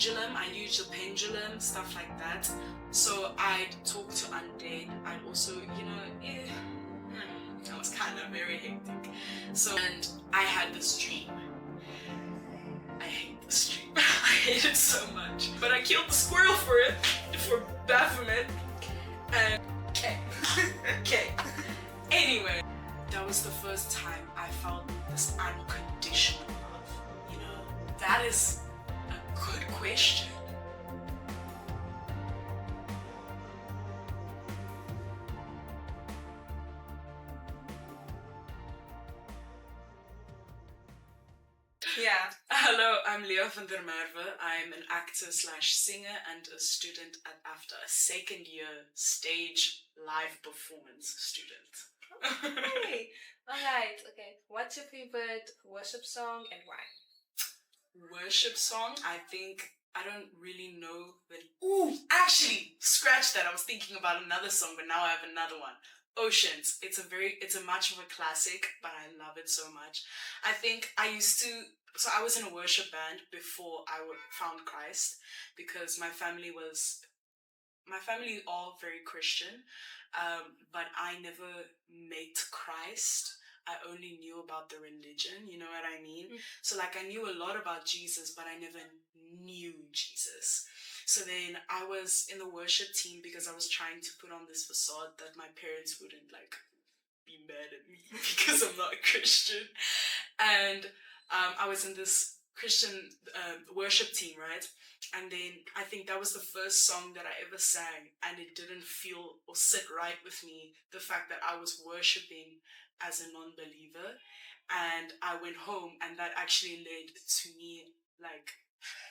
pendulum. I used the pendulum, stuff like that. So I'd talk to undead. I'd also, that was kind of very hectic. So, and I had this dream. I hate this dream. I hate it so much. But I killed the squirrel for it, for Baphomet. And okay. Anyway, that was the first time I felt this unconditional love. That is a good question. Yeah. Hello, I'm Lea van Der Merwe. I'm an actor/singer and a student at AFTA, a second year stage live performance student. Okay. Alright, okay. What's your favorite worship song and why? Worship song, I don't really know that. Ooh, actually, scratch that. I was thinking about another song, but now I have another one. Oceans. It's a much of a classic, but I love it so much. I think I was in a worship band before I found Christ, because my family all very Christian, but I never met Christ. I only knew about the religion, you know what I mean? So I knew a lot about Jesus, but I never knew Jesus. So then I was in the worship team because I was trying to put on this facade that my parents wouldn't be mad at me because I'm not a Christian. And I was in this Christian worship team, right? And then I think that was the first song that I ever sang, and it didn't feel or sit right with me, the fact that I was worshiping as a non-believer. And I went home, and that actually led to me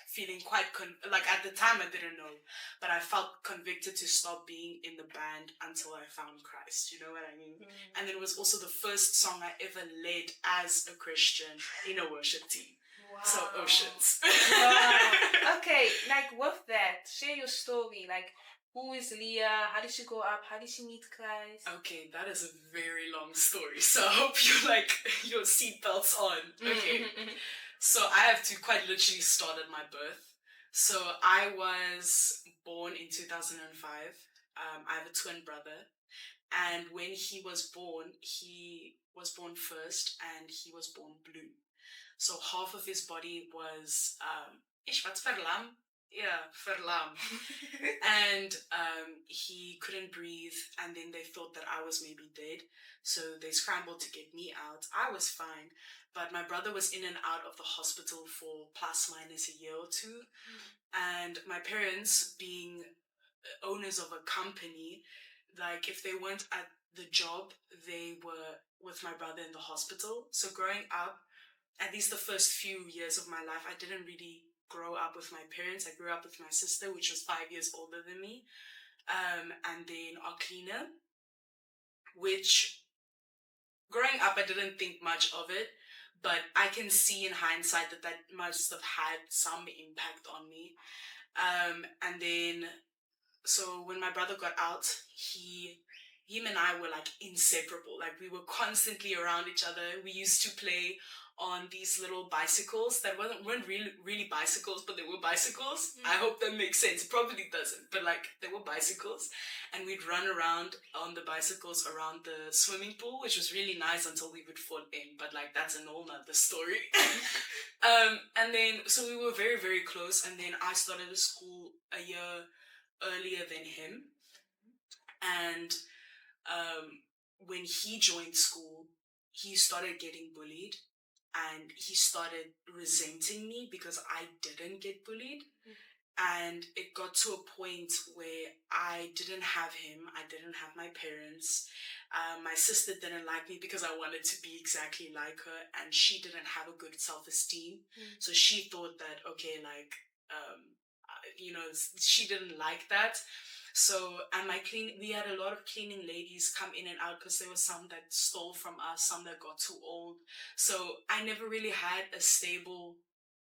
feeling quite at the time I didn't know, but I felt convicted to stop being in the band until I found Christ, you know what I mean? And then it was also the first song I ever led as a Christian in a worship team. Wow. So Oceans. Wow. Okay, with that, share your story. Who is Lea? How did she grow up? How did she meet Christ? Okay, that is a very long story, so I hope you your seatbelts on. Okay. So I have to quite literally start at my birth. So I was born in 2005. I have a twin brother. And when he was born first, and he was born blue. So half of his body was, verlam. Yeah, verlam. And he couldn't breathe, and then they thought that I was maybe dead. So they scrambled to get me out. I was fine, but my brother was in and out of the hospital for plus minus a year or two. And my parents, being owners of a company, if they weren't at the job, they were with my brother in the hospital. So growing up, at least the first few years of my life, I didn't really grow up with my parents. I grew up with my sister, which was 5 years older than me, and then our cleaner, which growing up I didn't think much of it, but I can see in hindsight that must have had some impact on me. And then, so when my brother got out, him and I were inseparable. We were constantly around each other. We used to play on these little bicycles that weren't really bicycles, but they were bicycles. I hope that makes sense. It probably doesn't, but they were bicycles, and we'd run around on the bicycles around the swimming pool, which was really nice until we would fall in, but that's a whole nother story. And then, so we were very, very close, and then I started school a year earlier than him. And when he joined school, he started getting bullied, and he started resenting me because I didn't get bullied. And it got to a point where I didn't have him, I didn't have my parents. My sister didn't like me because I wanted to be exactly like her, and she didn't have a good self-esteem. So she thought that, okay, she didn't like that. So, and we had a lot of cleaning ladies come in and out because there were some that stole from us, some that got too old. So I never really had a stable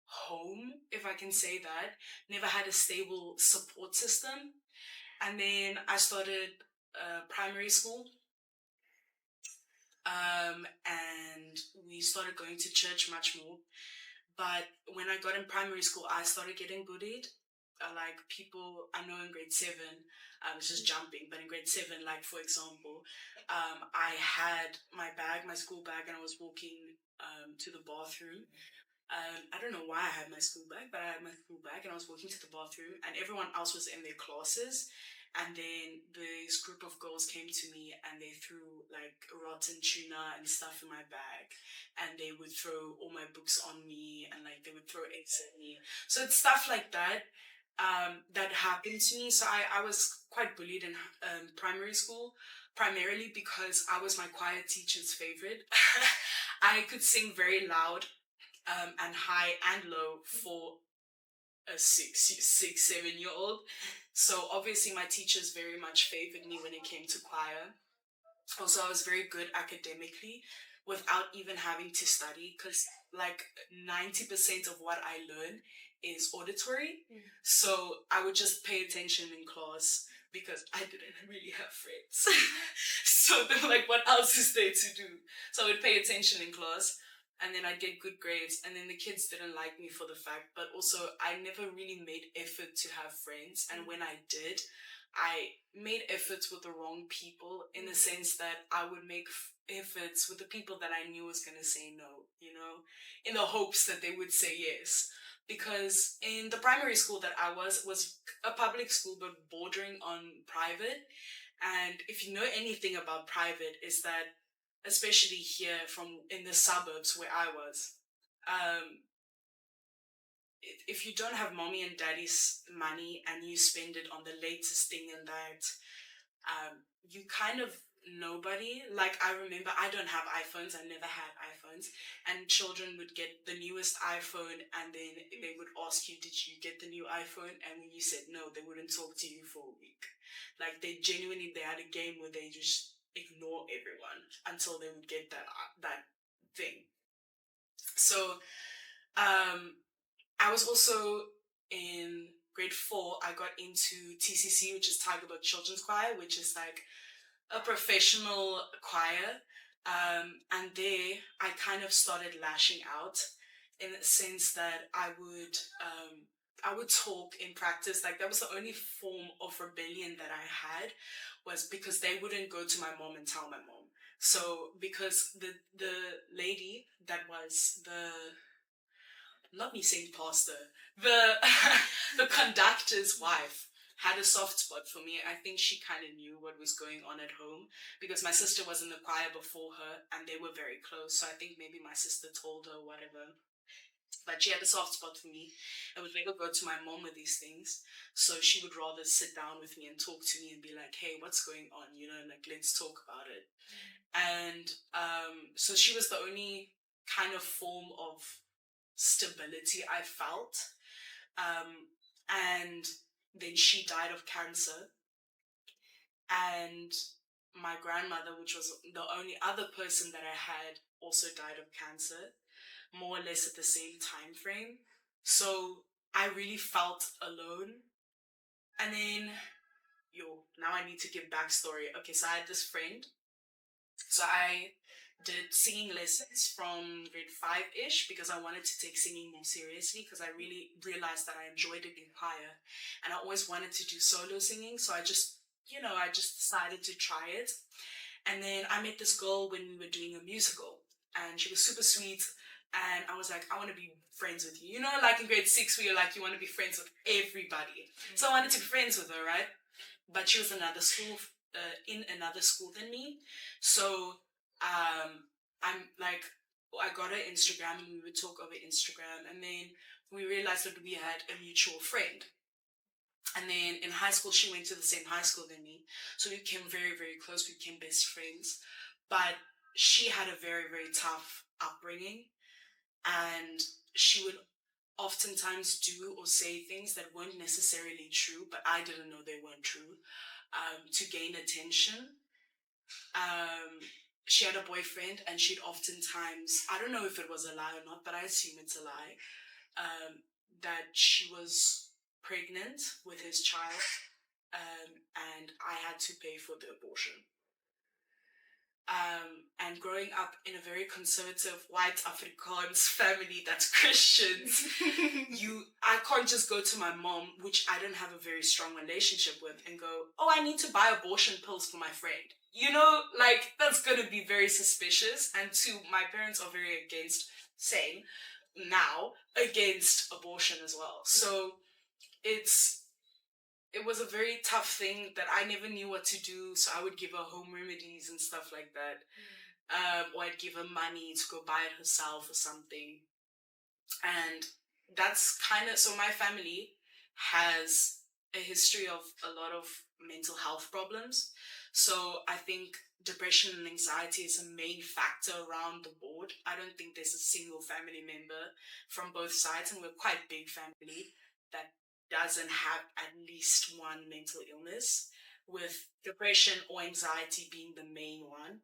home, if I can say that. Never had a stable support system. And then I started primary school. And we started going to church much more. But when I got in primary school, I started getting bullied. Like people I know in grade 7, I was just jumping, but in grade 7, like for example, I had my bag, my school bag, and I was walking to the bathroom. I don't know why I had my school bag, but I had my school bag and I was walking to the bathroom and everyone else was in their classes. And then this group of girls came to me and they threw like rotten tuna and stuff in my bag. And they would throw all my books on me and like they would throw eggs at me. So it's stuff like that that happened to me. So I was quite bullied in primary school, primarily because I was my choir teacher's favorite. I could sing very loud and high and low for a 7 year old. So obviously my teachers very much favored me when it came to choir. Also, I was very good academically without even having to study because like 90% of what I learn is auditory. So I would just pay attention in class because I didn't really have friends. So they were like, what else is there to do? So I would pay attention in class and then I'd get good grades. And then the kids didn't like me for the fact, but also I never really made effort to have friends. And when I did, I made efforts with the wrong people in the sense that I would make efforts with the people that I knew was going to say no, in the hopes that they would say yes. Because in the primary school that I was a public school but bordering on private. And if you know anything about private, is that especially here from in the suburbs where I was, um, if you don't have mommy and daddy's money and you spend it on the latest thing and that, you kind of nobody. Like I remember, I don't have iPhones. I never had iPhones, and children would get the newest iPhone, and then they would ask you, "Did you get the new iPhone?" And when you said no, they wouldn't talk to you for a week. Like they had a game where they just ignore everyone until they would get that thing. So I was also in grade 4. I got into TCC, which is Tigerberg Children's Choir, which is like a professional choir. And there I kind of started lashing out in the sense that I would talk in practice. Like that was the only form of rebellion that I had, was because they wouldn't go to my mom and tell my mom. So because the lady that was the, not me saying pastor, the the conductor's wife had a soft spot for me. I think she kind of knew what was going on at home because my sister was in the choir before her and they were very close. So I think maybe my sister told her whatever. But she had a soft spot for me and would never go to my mom with these things. So she would rather sit down with me and talk to me and be like, hey, what's going on? Like, let's talk about it. And so she was the only kind of form of stability I felt. And then she died of cancer. And my grandmother, which was the only other person that I had, also died of cancer, more or less at the same time frame. So I really felt alone. And then, now I need to give backstory. Okay, so I had this friend. So I did singing lessons from grade 5-ish because I wanted to take singing more seriously because I really realized that I enjoyed it in choir and I always wanted to do solo singing. So I just decided to try it. And then I met this girl when we were doing a musical and she was super sweet. And I was like, I want to be friends with you. Like in grade 6, where you're like, you want to be friends with everybody. So I wanted to be friends with her, right? But she was in another school than me. So I'm like, I got her Instagram and we would talk over Instagram. And then we realized that we had a mutual friend. And then in high school, she went to the same high school than me. So we became very, very close. We became best friends. But she had a very, very tough upbringing. And she would oftentimes do or say things that weren't necessarily true, but I didn't know they weren't true, to gain attention. She had a boyfriend and she'd oftentimes, I don't know if it was a lie or not, but I assume it's a lie, that she was pregnant with his child, and I had to pay for the abortion. And and growing up in a very conservative white Afrikaans family that's Christians, I can't just go to my mom, which I don't have a very strong relationship with, and go, oh, I need to buy abortion pills for my friend. You know, like, that's going to be very suspicious. And two, my parents are very against, same now, against abortion as well. So it was a very tough thing that I never knew what to do. So I would give her home remedies and stuff like that. Or I'd give her money to go buy it herself or something. And that's kind of, so my family has a history of a lot of mental health problems. So I think depression and anxiety is a main factor around the board. I don't think there's a single family member from both sides, and we're quite a big family, that doesn't have at least one mental illness, with depression or anxiety being the main one.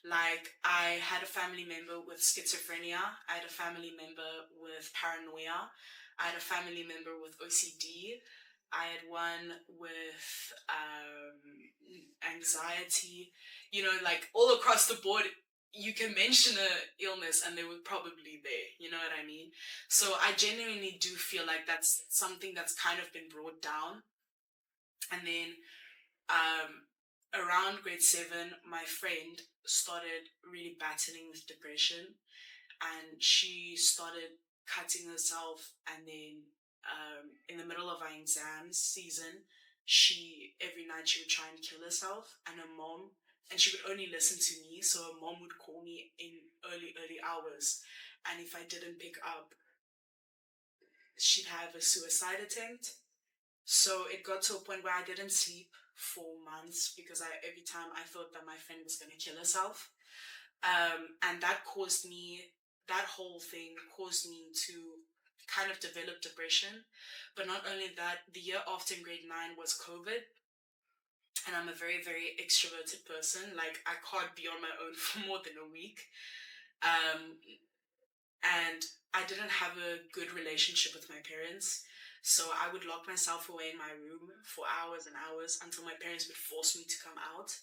Like, I had a family member with schizophrenia. I had a family member with paranoia. I had a family member with OCD. I had one with anxiety. You know, like, all across the board, you can mention a illness and they were probably there. You know what I mean? So I genuinely do feel like that's something that's kind of been brought down. And then around grade 7, my friend started really battling with depression, and she started cutting herself. And then in the middle of our exams season, every night she would try and kill herself. And her mom, and she would only listen to me, so her mom would call me in early hours, and if I didn't pick up, she'd have a suicide attempt. So it got to a point where I didn't sleep for months, because every time I thought that my friend was going to kill herself. And that whole thing caused me to kind of develop depression. But not only that, the year after, in grade 9, was COVID. And I'm a very, very extroverted person. Like, I can't be on my own for more than a week. And I didn't have a good relationship with my parents. So I would lock myself away in my room for hours and hours until my parents would force me to come out.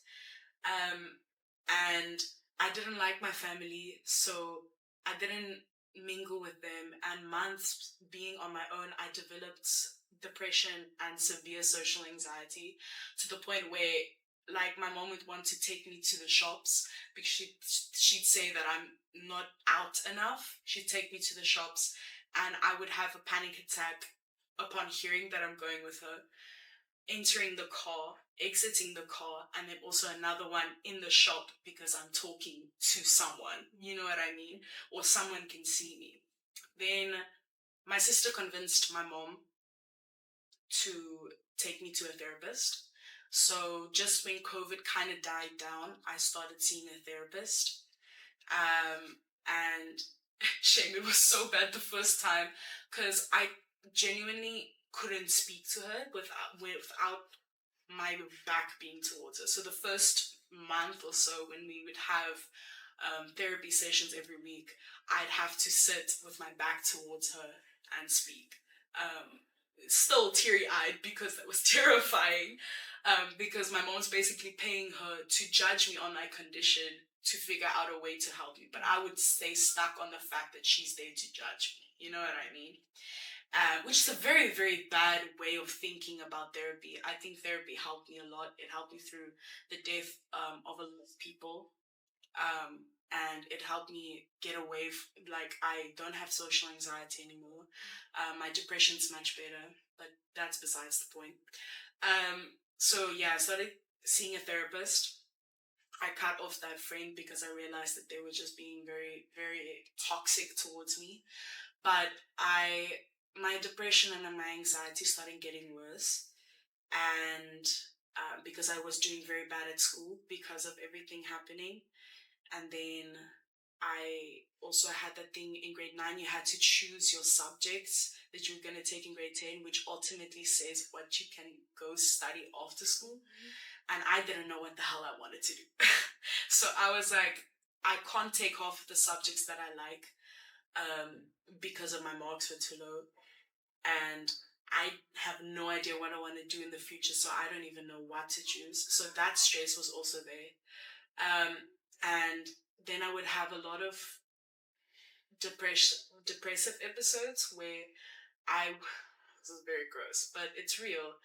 And I didn't like my family, so I didn't mingle with them. And months being on my own, I developed depression and severe social anxiety, to the point where, like, my mom would want to take me to the shops, because she'd say that I'm not out enough. She'd take me to the shops, and I would have a panic attack upon hearing that I'm going with her, entering the car, exiting the car, and then also another one in the shop because I'm talking to someone, you know what I mean? Or someone can see me. Then my sister convinced my mom to take me to a therapist. So just when COVID kind of died down, I started seeing a therapist. And shame, it was so bad the first time, because I genuinely couldn't speak to her without my back being towards her. So the first month or so, when we would have therapy sessions every week, I'd have to sit with my back towards her and speak. Still teary-eyed, because that was terrifying, because my mom's basically paying her to judge me on my condition, to figure out a way to help me. But I would stay stuck on the fact that she's there to judge me. You know what I mean? Which is a very, very bad way of thinking about therapy. I think therapy helped me a lot. It helped me through the death of a lot of people. And it helped me get away. Like, I don't have social anxiety anymore. My depression's much better, but that's besides the point. So yeah, I started seeing a therapist. I cut off that friend because I realized that they were just being very, very toxic towards me. But my depression and my anxiety started getting worse. And because I was doing very bad at school because of everything happening. And then I also had that thing in grade 9, you had to choose your subjects that you were going to take in grade 10, which ultimately says what you can go study after school. And I didn't know what the hell I wanted to do. So I was like, I can't take half of the subjects that I like because of my marks were too low. And I have no idea what I want to do in the future, so I don't even know what to choose. So that stress was also there. And then I would have a lot of depressive episodes where this is very gross, but it's real.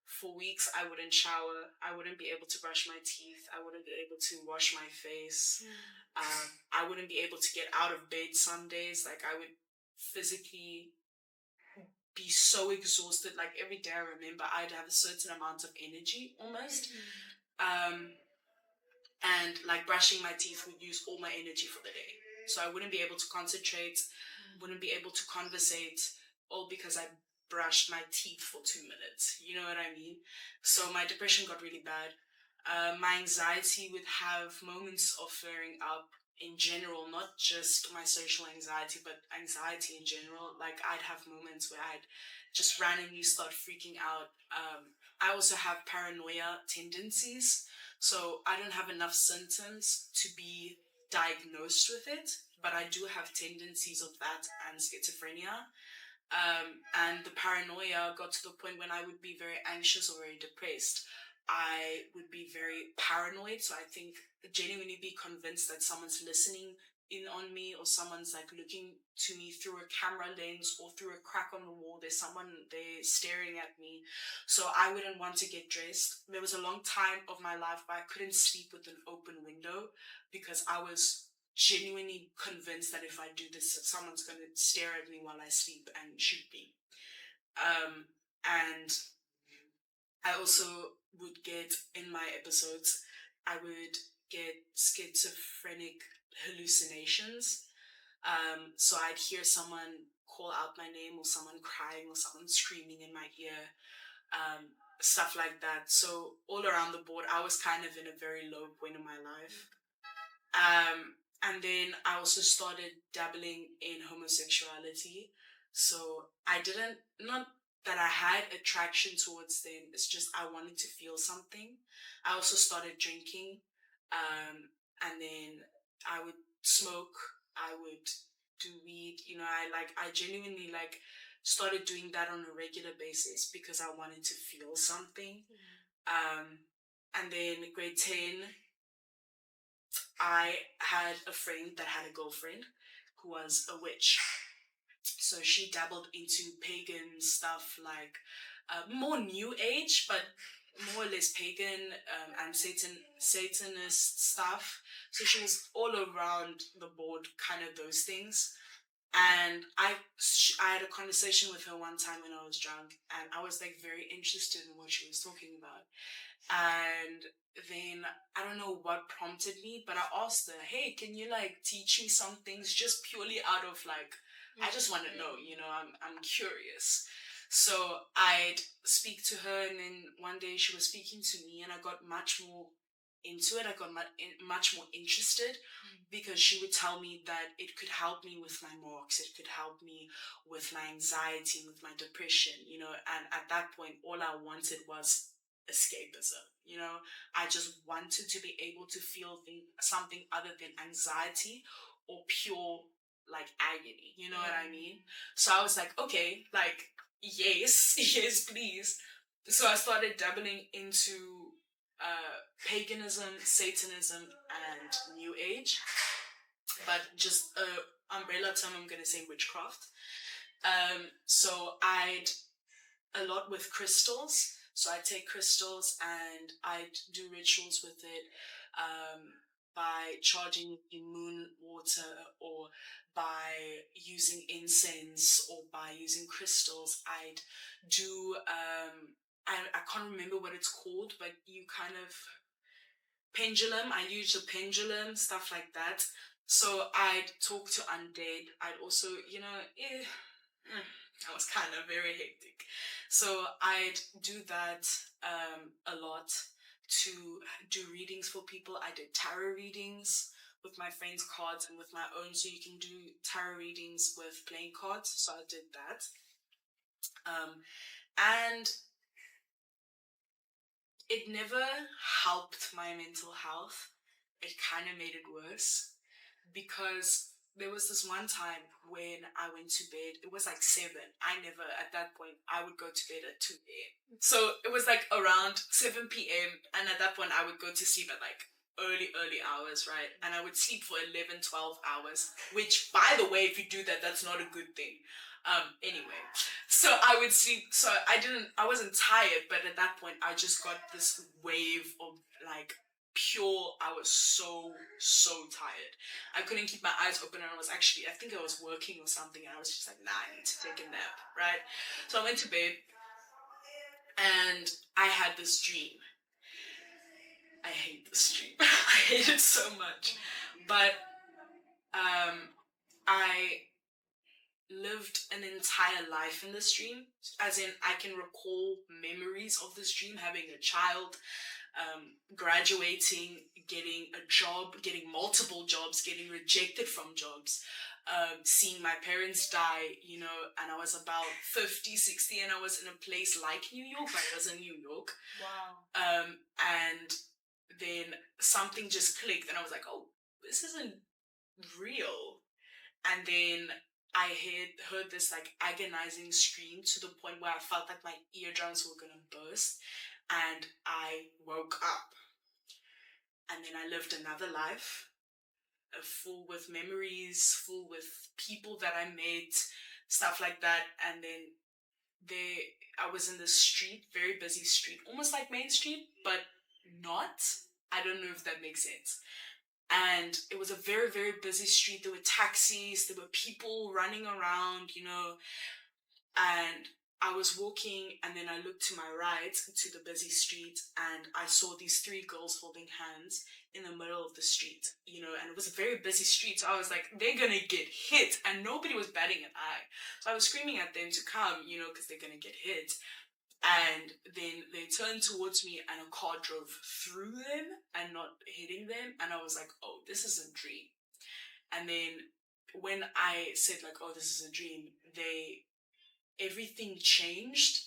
For weeks, I wouldn't shower. I wouldn't be able to brush my teeth. I wouldn't be able to wash my face. I wouldn't be able to get out of bed some days. Like, I would physically be so exhausted. Like, every day I remember I'd have a certain amount of energy almost. And like brushing my teeth would use all my energy for the day. So I wouldn't be able to concentrate, wouldn't be able to conversate, all because I brushed my teeth for 2 minutes. You know what I mean? So my depression got really bad. My anxiety would have moments of flaring up in general, not just my social anxiety, but anxiety in general. Like, I'd have moments where I'd just randomly start freaking out. I also have paranoia tendencies. So I don't have enough symptoms to be diagnosed with it, but I do have tendencies of that and schizophrenia. And the paranoia got to the point when I would be very anxious or very depressed. I would be very paranoid, so I think genuinely be convinced that someone's listening in on me, or someone's like looking to me through a camera lens or through a crack on the wall. There's someone there staring at me. So I wouldn't want to get dressed. There was a long time of my life where I couldn't sleep with an open window because I was genuinely convinced that if I do this, someone's going to stare at me while I sleep and shoot me. And I also would get, in my episodes, I would get schizophrenic hallucinations. So I'd hear someone call out my name, or someone crying, or someone screaming in my ear, stuff like that. So all around the board, I was kind of in a very low point in my life. And then I also started dabbling in homosexuality. So I didn't, not that I had attraction towards them, it's just I wanted to feel something. I also started drinking, and then I would smoke, I would do weed, I genuinely started doing that on a regular basis because I wanted to feel something. And then grade 10, I had a friend that had a girlfriend who was a witch. So she dabbled into pagan stuff, like more new age, but more or less pagan, and Satanist stuff. So she was all around the board, kind of those things. And I had a conversation with her one time when I was drunk, and I was very interested in what she was talking about. And then I don't know what prompted me, but I asked her, "Hey, can you teach me some things, just purely out of I just want to know, I'm curious." So I'd speak to her, and then one day she was speaking to me, and I got much more into it. I got much more interested, because she would tell me that it could help me with my marks, it could help me with my anxiety, with my depression, and at that point, all I wanted was escapism. I just wanted to be able to feel something other than anxiety or pure agony. You know what I mean? So I was like, okay, yes, yes, please. So I started dabbling into paganism, Satanism, and New Age. But just umbrella term, I'm gonna say witchcraft. So I'd a lot with crystals. So I take crystals and I do rituals with it, by charging in moon water, or by using incense, or by using crystals. I'd do, I can't remember what it's called, but you kind of, pendulum, I use a pendulum, stuff like that. So I'd talk to undead. I'd also, that was kind of very hectic. So I'd do that a lot, to do readings for people. I did tarot readings with my friends' cards and with my own. So you can do tarot readings with playing cards. So I did that. And it never helped my mental health. It kind of made it worse, because there was this one time when I went to bed. It was 7. At that point, I would go to bed at 2 a.m. So it was around 7 p.m. And at that point, I would go to sleep at early hours, right? And I would sleep for 11, 12 hours, which, by the way, if you do that, that's not a good thing. Anyway, so I would sleep, so I wasn't tired, but at that point, I just got this wave of like pure, I was so tired. I couldn't keep my eyes open, and I think I was working or something, and I was just like, nah, I need to take a nap, right? So I went to bed, and I had this dream. I hate this dream. I hate it so much. But I lived an entire life in this dream. As in, I can recall memories of this dream, having a child, graduating, getting a job, getting multiple jobs, getting rejected from jobs, seeing my parents die, you know, and I was about 50, 60, and I was in a place like New York, but I was in New York. Wow. And then something just clicked, and I was like, oh, this isn't real. And then I heard this like agonizing scream to the point where I felt like my eardrums were gonna burst, and I woke up. And then I lived another life, full with memories, full with people that I met, stuff like that. And then I was in the street, very busy street, almost like Main Street, but not. I don't know if that makes sense. And it was a very, very busy street. There were taxis, there were people running around, you know, and I was walking, and then I looked to my right to the busy street, and I saw these three girls holding hands in the middle of the street, you know, and it was a very busy street. So I was like, they're gonna get hit, and nobody was batting an eye. So I was screaming at them to come, you know, because they're gonna get hit. And then they turned towards me, and a car drove through them and not hitting them. And I was like, oh, this is a dream. And then when I said like, oh, this is a dream, everything changed.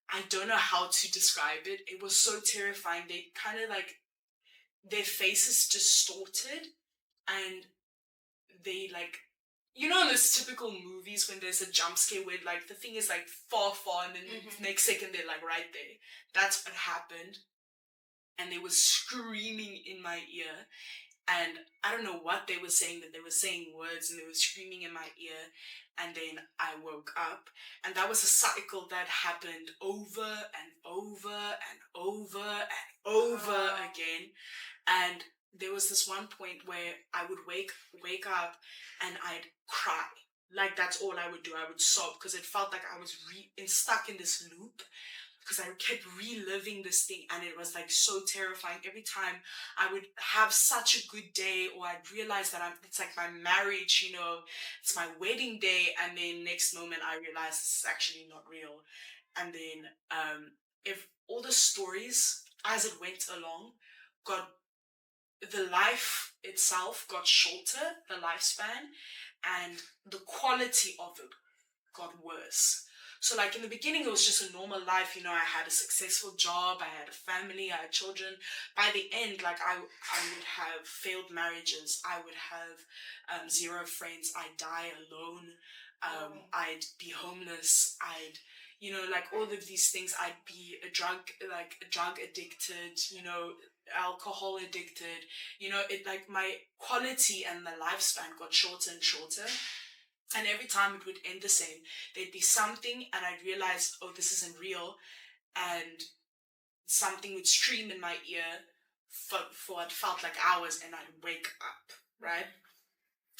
I don't know how to describe it. It was so terrifying. They kind of like, their faces distorted, and they like, you know, in those typical movies when there's a jump scare where like the thing is like far, and then next second they're like right there. That's what happened. And they were screaming in my ear. And I don't know what they were saying, but they were saying words, and they were screaming in my ear. And then I woke up, and that was a cycle that happened over and over and over and over again. And there was this one point where I would wake up, and I'd cry. Like, that's all I would do. I would sob, because it felt like I was stuck in this loop, because I kept reliving this thing, and it was like so terrifying. Every time I would have such a good day, or I'd realize that it's like my marriage, you know, it's my wedding day, and then next moment I realized this is actually not real. And then if all the stories as it went along the life itself got shorter, the lifespan, and the quality of it got worse. So like in the beginning, it was just a normal life. You know, I had a successful job, I had a family, I had children. By the end, like I would have failed marriages. I would have 0 friends. I'd die alone. I'd be homeless. You know, like all of these things. I'd be drug addicted, you know, alcohol addicted. You know, it like my quality and the lifespan got shorter and shorter. And every time it would end the same. There'd be something, and I'd realize, oh, this isn't real. And something would scream in my ear for what felt like hours, and I'd wake up, right?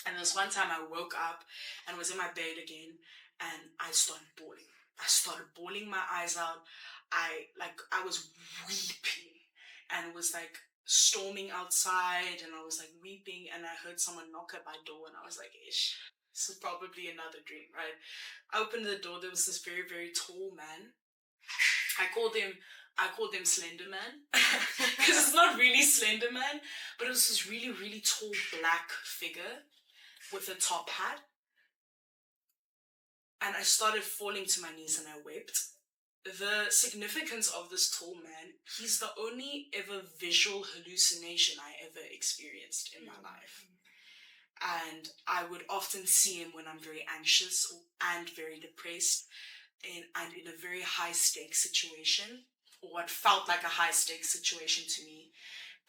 And this one time I woke up and was in my bed again, and I started bawling. I started bawling my eyes out. I was weeping, and it was like storming outside, and I was like weeping, and I heard someone knock at my door, and I was like, ish. This is probably another dream, right? I opened the door. There was this very, very tall man. I called him Slender Man, because it's not really Slender Man, but it was this really, really tall black figure with a top hat. And I started falling to my knees, and I wept. The significance of this tall man, he's the only ever visual hallucination I ever experienced in my life. And I would often see him when I'm very anxious and very depressed, and in a very high stakes situation, or what felt like a high stakes situation to me.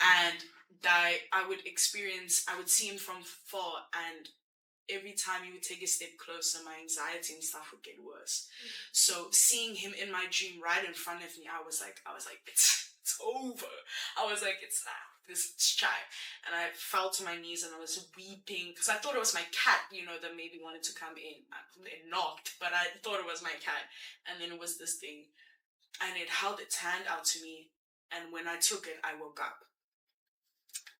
and I would see him from far, and every time he would take a step closer, my anxiety and stuff would get worse. So seeing him in my dream right in front of me, I was like, it's over. I was like, it's this child. And I fell to my knees and I was weeping because I thought it was my cat, that maybe wanted to come in. It knocked, but I thought it was my cat. And then it was this thing. And it held its hand out to me. And when I took it, I woke up.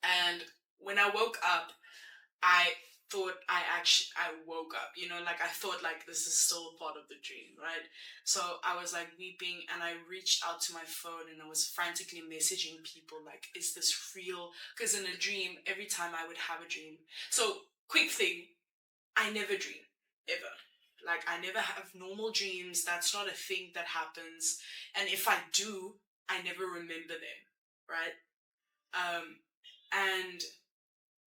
And when I woke up, I thought I woke up, I thought this is still part of the dream, right? So I was weeping and I reached out to my phone and I was frantically messaging people is this real? Because in a dream, every time I would have a dream. So quick thing, I never dream, ever. I never have normal dreams. That's not a thing that happens. And if I do, I never remember them, right? And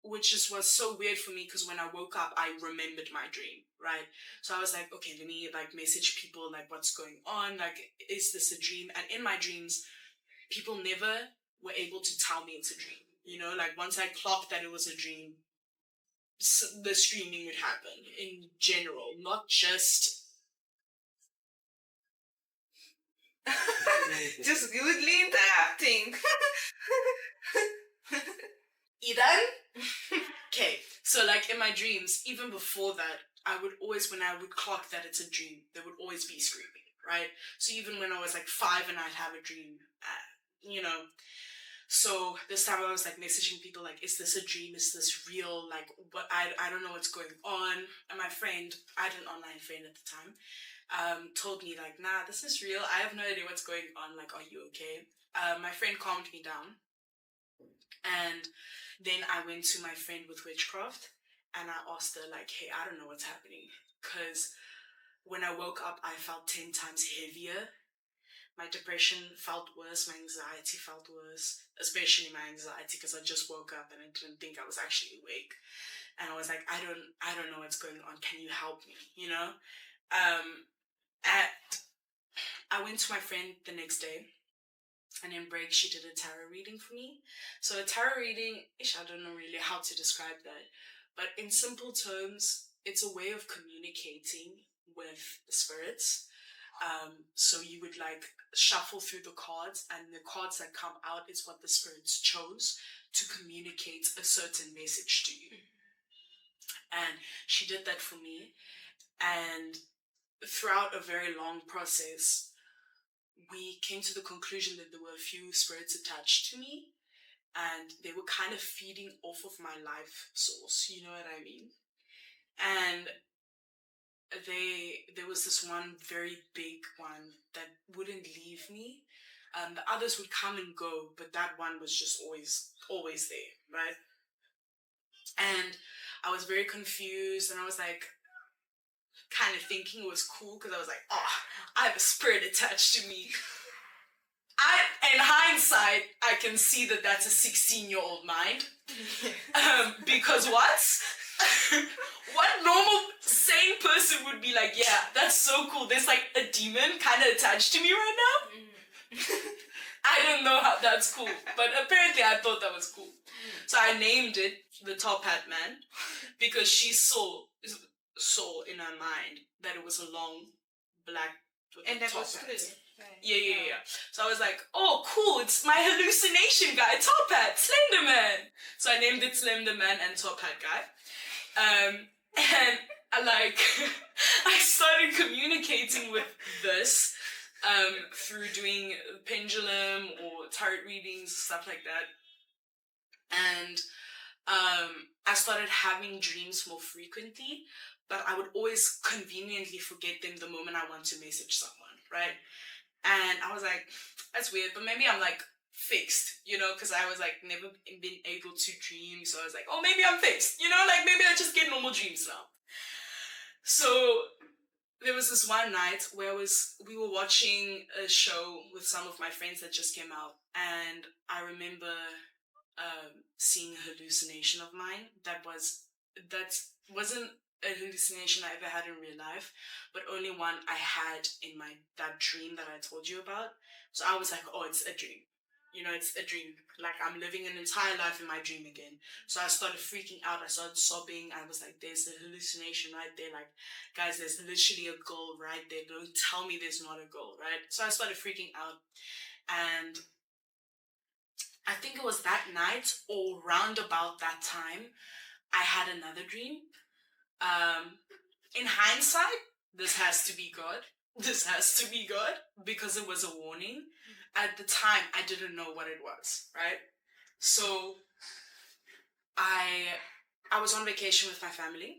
which just was so weird for me because when I woke up, I remembered my dream, right? So I was like, okay, let me message people what's going on? Is this a dream? And in my dreams, people never were able to tell me it's a dream. Once I clocked that it was a dream, the streaming would happen in general, not just... Just rudely interrupting. Eden? Okay, so in my dreams, even before that, I would always, when I would clock that it's a dream, there would always be screaming, right? So even when I was 5 and I'd have a dream, So this time I was messaging people is this a dream? Is this real? What I don't know what's going on. And my friend, I had an online friend at the time, told me nah, this is real. I have no idea what's going on. Are you okay? My friend calmed me down. And then I went to my friend with Witchcraft and I asked her hey, I don't know what's happening. Because when I woke up, I felt 10 times heavier. My depression felt worse. My anxiety felt worse, especially my anxiety because I just woke up and I didn't think I was actually awake. And I was I don't know what's going on. Can you help me? I went to my friend the next day, and in break she did a tarot reading for me. So a tarot reading, I don't know really how to describe that, but in simple terms, it's a way of communicating with the spirits. So you would shuffle through the cards, and the cards that come out is what the spirits chose to communicate a certain message to you. And she did that for me. And throughout a very long process, we came to the conclusion that there were a few spirits attached to me, and they were kind of feeding off of my life source, you know what I mean? And there was this one very big one that wouldn't leave me. The others would come and go, but that one was just always there, right? And I was very confused, and I was kind of thinking it was cool because I was I have a spirit attached to me. In hindsight, I can see that that's a 16-year-old mind. Because what? What normal sane person would be yeah, that's so cool. There's a demon kind of attached to me right now. I don't know how that's cool, but apparently I thought that was cool. So I named it the Top Hat Man because she saw in her mind that it was a long black with and a that top was hat. good. Yeah. So I was oh, cool, it's my hallucination guy, Top Hat, Slender Man. So I named it Slender Man and Top Hat Guy. And I I started communicating with this through doing pendulum or tarot readings, stuff like that. And I started having dreams more frequently, but I would always conveniently forget them the moment I want to message someone, right? And I was that's weird, but maybe I'm fixed, because I was never been able to dream. So I was oh, maybe I'm fixed, maybe I just get normal dreams now. So there was this one night where we were watching a show with some of my friends that just came out, and I remember seeing a hallucination of mine that wasn't a hallucination I ever had in real life, but only one I had in that dream that I told you about. So I was oh, it's a dream, it's a dream. Like, I'm living an entire life in my dream again. So I started freaking out. I started sobbing. I was like, there's a hallucination right there. Like, guys, there's literally a girl right there. Don't tell me there's not a girl, right? So I started freaking out. And I think it was that night or round about that time, I had another dream. In hindsight, this has to be God. This has to be God because it was a warning. At the time, I didn't know what it was, right? So I was on vacation with my family,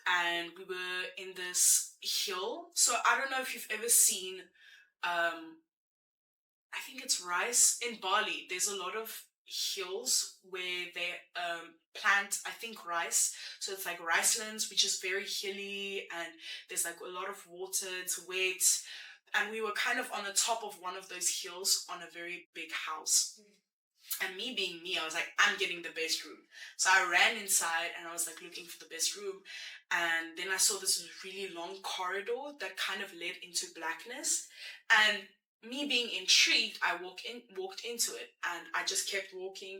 and we were in this hill. So I don't know if you've ever seen, I think it's rice in Bali. There's a lot of hills where they plant, I think, rice. So it's like ricelands, which is very hilly, and there's like a lot of water. It's wet, and we were kind of on the top of one of those hills on a very big house. And me being me, I was like, I'm getting the best room. So I ran inside and I was like looking for the best room. And then I saw this really long corridor that kind of led into blackness. And me being intrigued, I walked into it, and I just kept walking,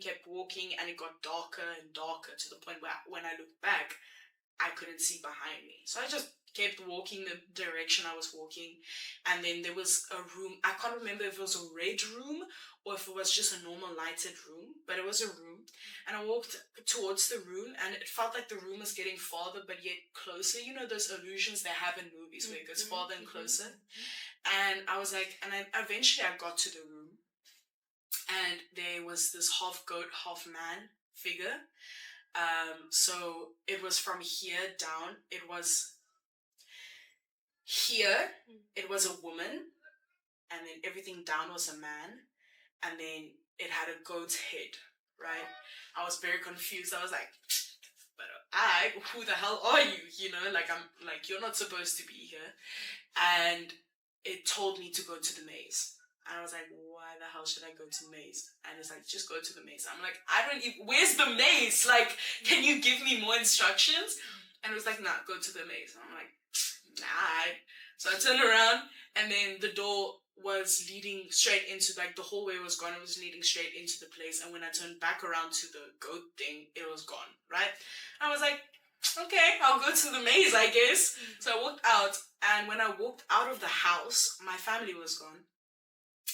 and it got darker and darker to the point where when I looked back, I couldn't see behind me. So I just kept walking the direction I was walking, and then there was a room. I can't remember if it was a red room or if it was just a normal lighted room, but it was a room. And I walked towards the room, and it felt like the room was getting farther but yet closer. You know those illusions they have in movies where it goes farther and closer? And I was like, and eventually I got to the room, and there was this half goat, half man figure. So it was from here down. It was here, it was a woman, and then everything down was a man, and then it had a goat's head, right? I was very confused. I was like, but who the hell are you? Like, I'm like, you're not supposed to be here. And it told me to go to the maze. And I was like, why the hell should I go to the maze? And it's like, just go to the maze. I'm like, I don't even, where's the maze? Like, can you give me more instructions? And it was like, nah, go to the maze. And I'm like, nah. So I turned around, and then the door was leading straight into, like, the hallway was gone. It was leading straight into the place. And when I turned back around to the goat thing, it was gone, right? I was like, okay, I'll go to the maze, I guess. So I walked out, and when I walked out of the house, my family was gone.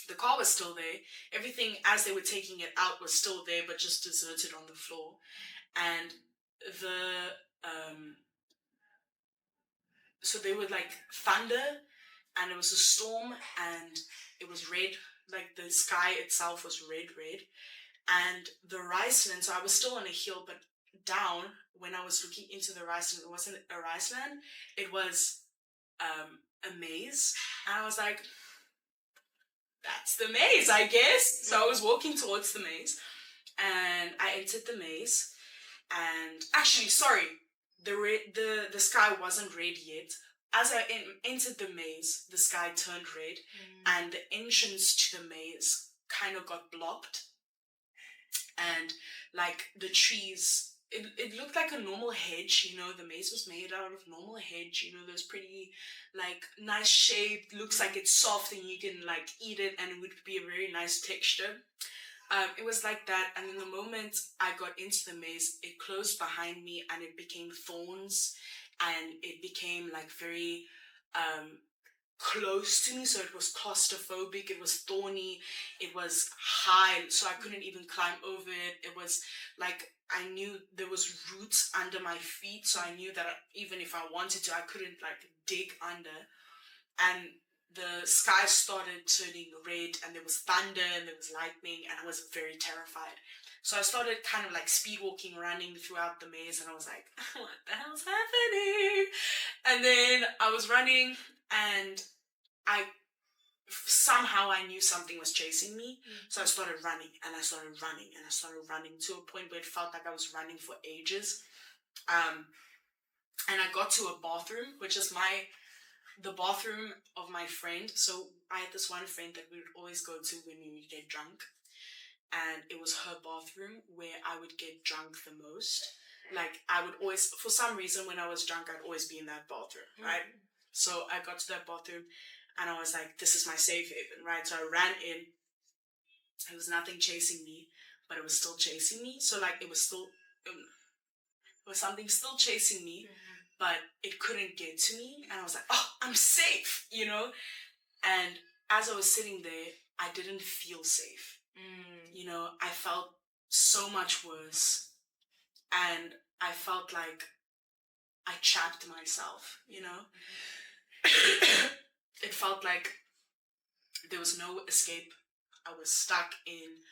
The car was still there. Everything, as they were taking it out, was still there, but just deserted on the floor. And so they would like thunder, and it was a storm, and it was red, like the sky itself was red. And the riceland, so I was still on a hill, but down, when I was looking into the riceland, it wasn't a riceland, it was a maze. And I was like, that's the maze, I guess. So I was walking towards the maze, and I entered the maze. And actually, sorry, the sky wasn't red yet. As I entered the maze, the sky turned red, and the entrance to the maze kind of got blocked. And like the trees, it looked like a normal hedge. The maze was made out of normal hedge. Those pretty like nice shape, looks like it's soft and you can like eat it and it would be a very nice texture. It was like that, and then the moment I got into the maze, it closed behind me, and it became thorns, and it became like very close to me, so it was claustrophobic, it was thorny, it was high, so I couldn't even climb over it. It was like, I knew there was roots under my feet, so I knew that even if I wanted to, I couldn't like dig under. And the sky started turning red, and there was thunder, and there was lightning, and I was very terrified. So I started kind of like speed walking, running throughout the maze, and I was like, what the hell's happening? And then I was running, and somehow I knew something was chasing me. So I started running, and I started running, and I started running to a point where it felt like I was running for ages. And I got to a bathroom, which is the bathroom of my friend. So I had this one friend that we would always go to when we would get drunk. And it was her bathroom where I would get drunk the most. Like, I would always, for some reason, when I was drunk, I'd always be in that bathroom, right? So I got to that bathroom, and I was like, this is my safe haven, right? So I ran in, It was nothing chasing me, but it was still chasing me. So like it was something still chasing me, but it couldn't get to me. And I was like, oh, I'm safe, you know? And as I was sitting there, I didn't feel safe. You know, I felt so much worse. And I felt like I trapped myself, you know? It felt like there was no escape. I was stuck in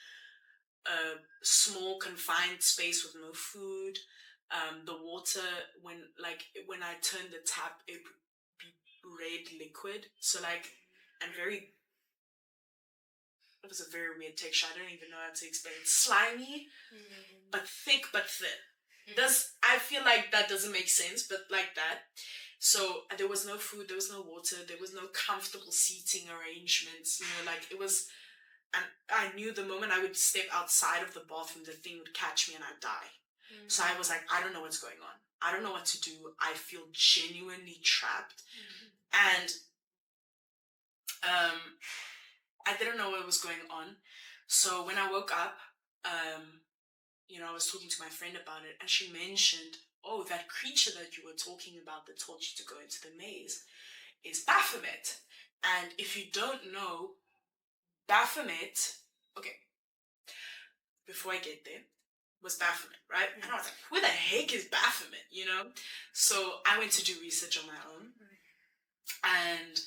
a small confined space with no food. The water, when I turned the tap, it would be red liquid. So like, and very, it was a very weird texture. I don't even know how to explain it. Slimy, but thick, but thin. I feel like that doesn't make sense, but like that. So there was no food, there was no water, there was no comfortable seating arrangements. You know, like it was, and I knew the moment I would step outside of the bathroom, the thing would catch me and I'd die. So I was like, I don't know what's going on. I don't know what to do. I feel genuinely trapped. And I didn't know what was going on. So when I woke up, you know, I was talking to my friend about it, and she mentioned, oh, that creature that you were talking about that told you to go into the maze is Baphomet. And if you don't know, Baphomet, okay, before I get there, was Baphomet, right? And I was like, who the heck is Baphomet, you know? So I went to do research on my own. And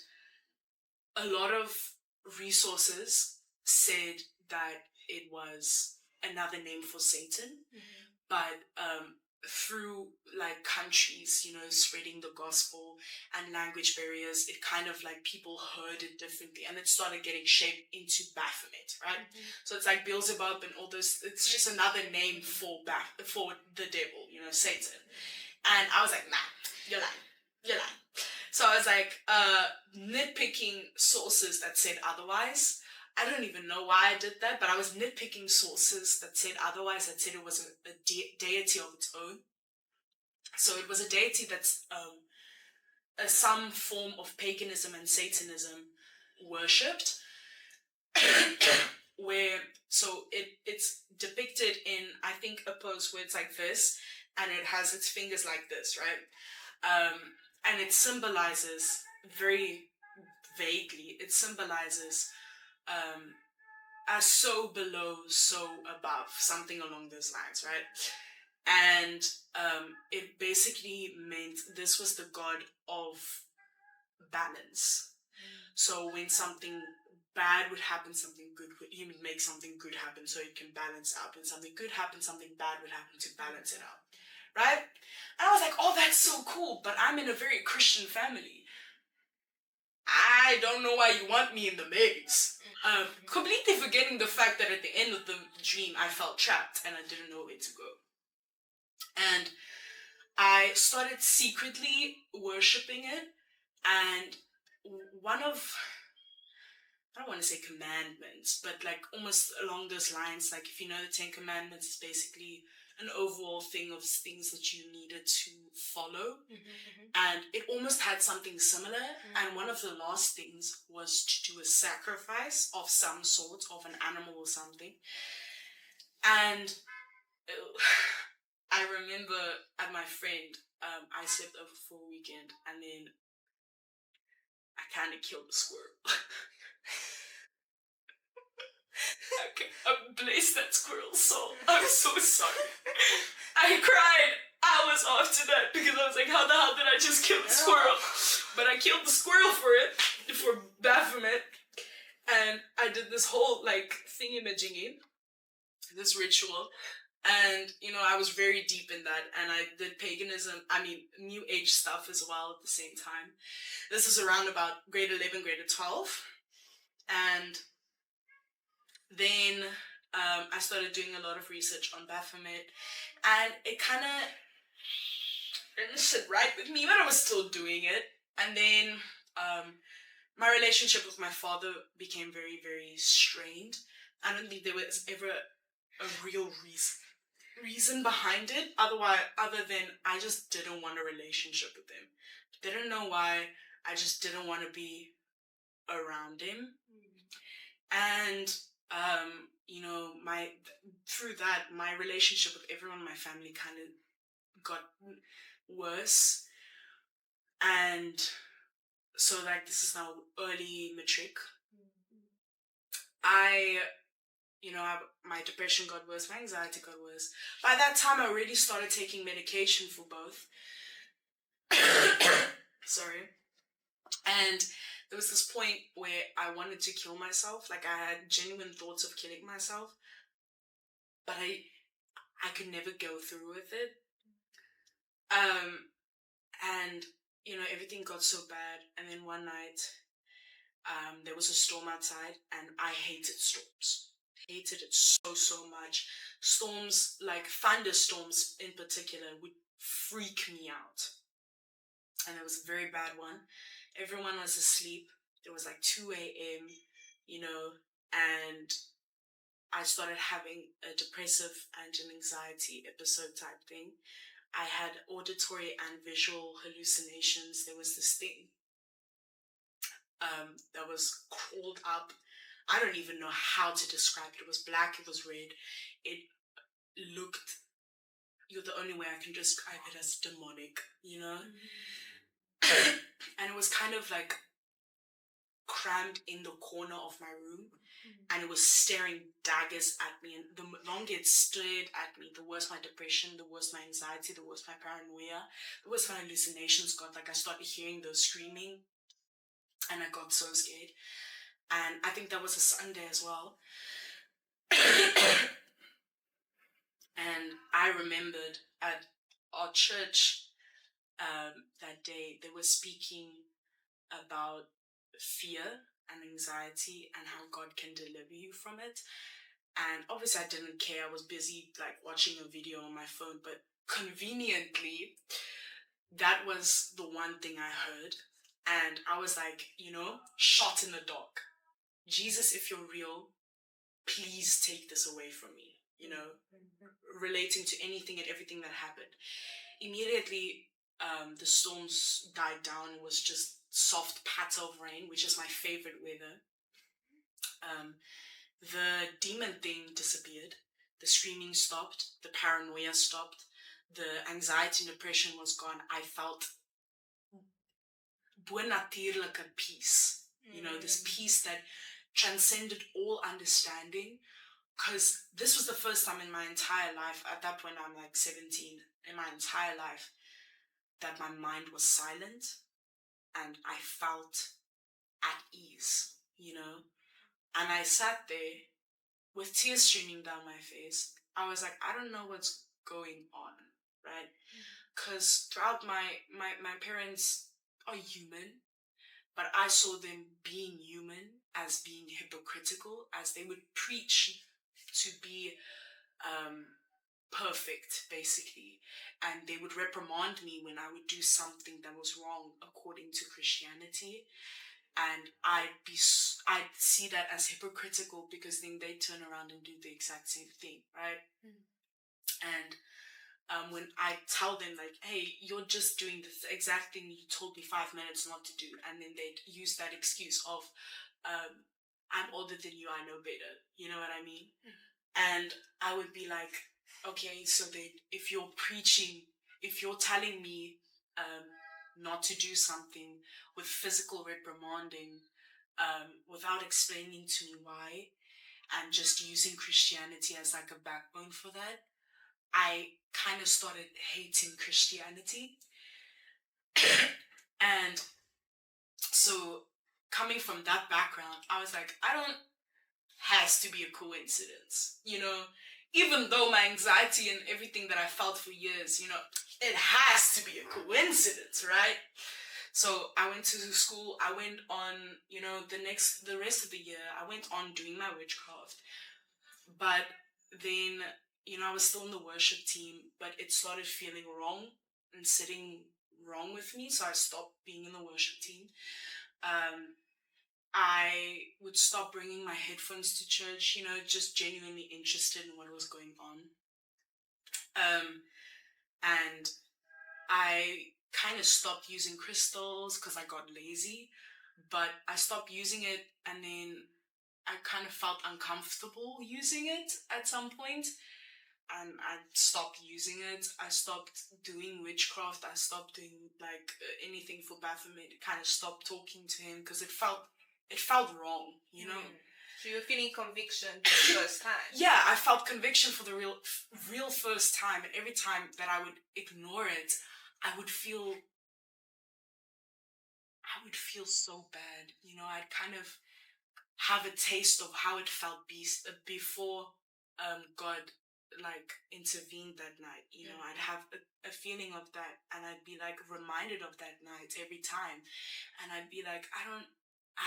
a lot of resources said that it was another name for Satan. But through like countries, you know, spreading the gospel and language barriers, it kind of like people heard it differently, and it started getting shaped into Baphomet, right? So it's like Beelzebub and all this. It's just another name for the devil, you know, Satan. And I was like, nah, you're lying. So I was like nitpicking sources that said otherwise. I don't even know why I did that, but I was nitpicking sources that said otherwise, that said it was a deity of its own. So it was a deity that's some form of paganism and Satanism worshipped. Where, so it's depicted in, I think, a pose where it's like this, and it has its fingers like this, right? And it symbolizes, very vaguely, it symbolizes as so below, so above, something along those lines, right? And it basically meant this was the god of balance. So when something bad would happen, something good would, he would make something good happen so it can balance out. When something good happens, something bad would happen to balance it out, right? And I was like, oh, that's so cool, but I'm in a very Christian family. I don't know why you want me in the maze. Completely forgetting the fact that at the end of the dream, I felt trapped and I didn't know where to go. And I started secretly worshipping it. And one of, I don't want to say commandments, but like almost along those lines, like if you know the 10 Commandments, it's basically an overall thing of things that you needed to follow. And it almost had something similar. And one of the last things was to do a sacrifice of some sort, of an animal or something. And I remember at my friend, I slept over for a weekend, and then I kind of killed the squirrel. I blessed that squirrel's soul. I'm so sorry. I cried hours after that because I was like, how the hell did I just kill the squirrel? But I killed the squirrel for Baphomet. And I did this whole like thingamajiggy, this ritual. And, you know, I was very deep in that. And I did paganism, New Age stuff as well at the same time. This is around about grade 11, grade 12. And then I started doing a lot of research on Baphomet, and it kind of didn't sit right with me, but I was still doing it. And then my relationship with my father became very, very strained. I don't think there was ever a real reason behind it, other than I just didn't want a relationship with him. Didn't know why. I just didn't want to be around him. And you know, through that, my relationship with everyone in my family kind of got worse. And so, like, this is now early matric. My depression got worse, my anxiety got worse. By that time, I already started taking medication for both. Sorry. And there was this point where I wanted to kill myself. Like, I had genuine thoughts of killing myself, but I could never go through with it. And, you know, everything got so bad. And then one night, there was a storm outside, and I hated storms. Hated it so much. Storms, like thunderstorms in particular, would freak me out. And it was a very bad one. Everyone was asleep. It was like 2 a.m., you know, and I started having a depressive and an anxiety episode type thing. I had auditory and visual hallucinations. There was this thing that was crawled up. I don't even know how to describe it. It was black, it was red. It looked, you're the only way I can describe it, as demonic, you know? And it was kind of like crammed in the corner of my room, and it was staring daggers at me. And the longer it stared at me, the worse my depression, the worse my anxiety, the worse my paranoia, the worse my hallucinations got. Like, I started hearing those screaming, and I got so scared. And I think that was a Sunday as well. And I remembered at our church that day, they were speaking about fear and anxiety and how God can deliver you from it. And obviously I didn't care. I was busy like watching a video on my phone, but conveniently, that was the one thing I heard. And I was like, you know, shot in the dark. Jesus, if you're real, please take this away from me, you know, relating to anything and everything that happened. Immediately, the storms died down. It was just soft patter of rain, which is my favorite weather. The demon thing disappeared. The screaming stopped. The paranoia stopped. The anxiety and depression was gone. I felt bonatuurlijke peace. You know, this peace that transcended all understanding. Because this was the first time in my entire life, at that point I'm like 17, in my entire life, that my mind was silent and I felt at ease, you know? And I sat there with tears streaming down my face. I was like, I don't know what's going on, right? Because throughout my parents are human, but I saw them being human as being hypocritical, as they would preach to be perfect, basically. And they would reprimand me when I would do something that was wrong according to Christianity. And I'd see that as hypocritical, because then they turn around and do the exact same thing, right? And when I tell them, like, hey, you're just doing the exact thing you told me 5 minutes not to do, and then they'd use that excuse of, I'm older than you, I know better. You know what I mean? And I would be like, okay, so if you're preaching, if you're telling me not to do something with physical reprimanding, without explaining to me why, and just using Christianity as like a backbone for that, I kind of started hating Christianity. And so coming from that background, I was like, has to be a coincidence, you know? Even though my anxiety and everything that I felt for years, you know, it has to be a coincidence, right? So I went to school, I went on, you know, the rest of the year, I went on doing my witchcraft. But then, you know, I was still in the worship team, but it started feeling wrong and sitting wrong with me, so I stopped being in the worship team. I would stop bringing my headphones to church, you know, just genuinely interested in what was going on. And I kind of stopped using crystals because I got lazy, but I stopped using it, and then I kind of felt uncomfortable using it at some point, and I stopped using it. I stopped doing witchcraft. I stopped doing like anything for Baphomet. Kind of stopped talking to him because it felt wrong, you know. So you were feeling conviction for the first time. Yeah, I felt conviction for the real first time, and every time that I would ignore it, I would feel so bad. You know, I'd kind of have a taste of how it felt before God like intervened that night. You know, I'd have a feeling of that, and I'd be like reminded of that night every time, and I'd be like, I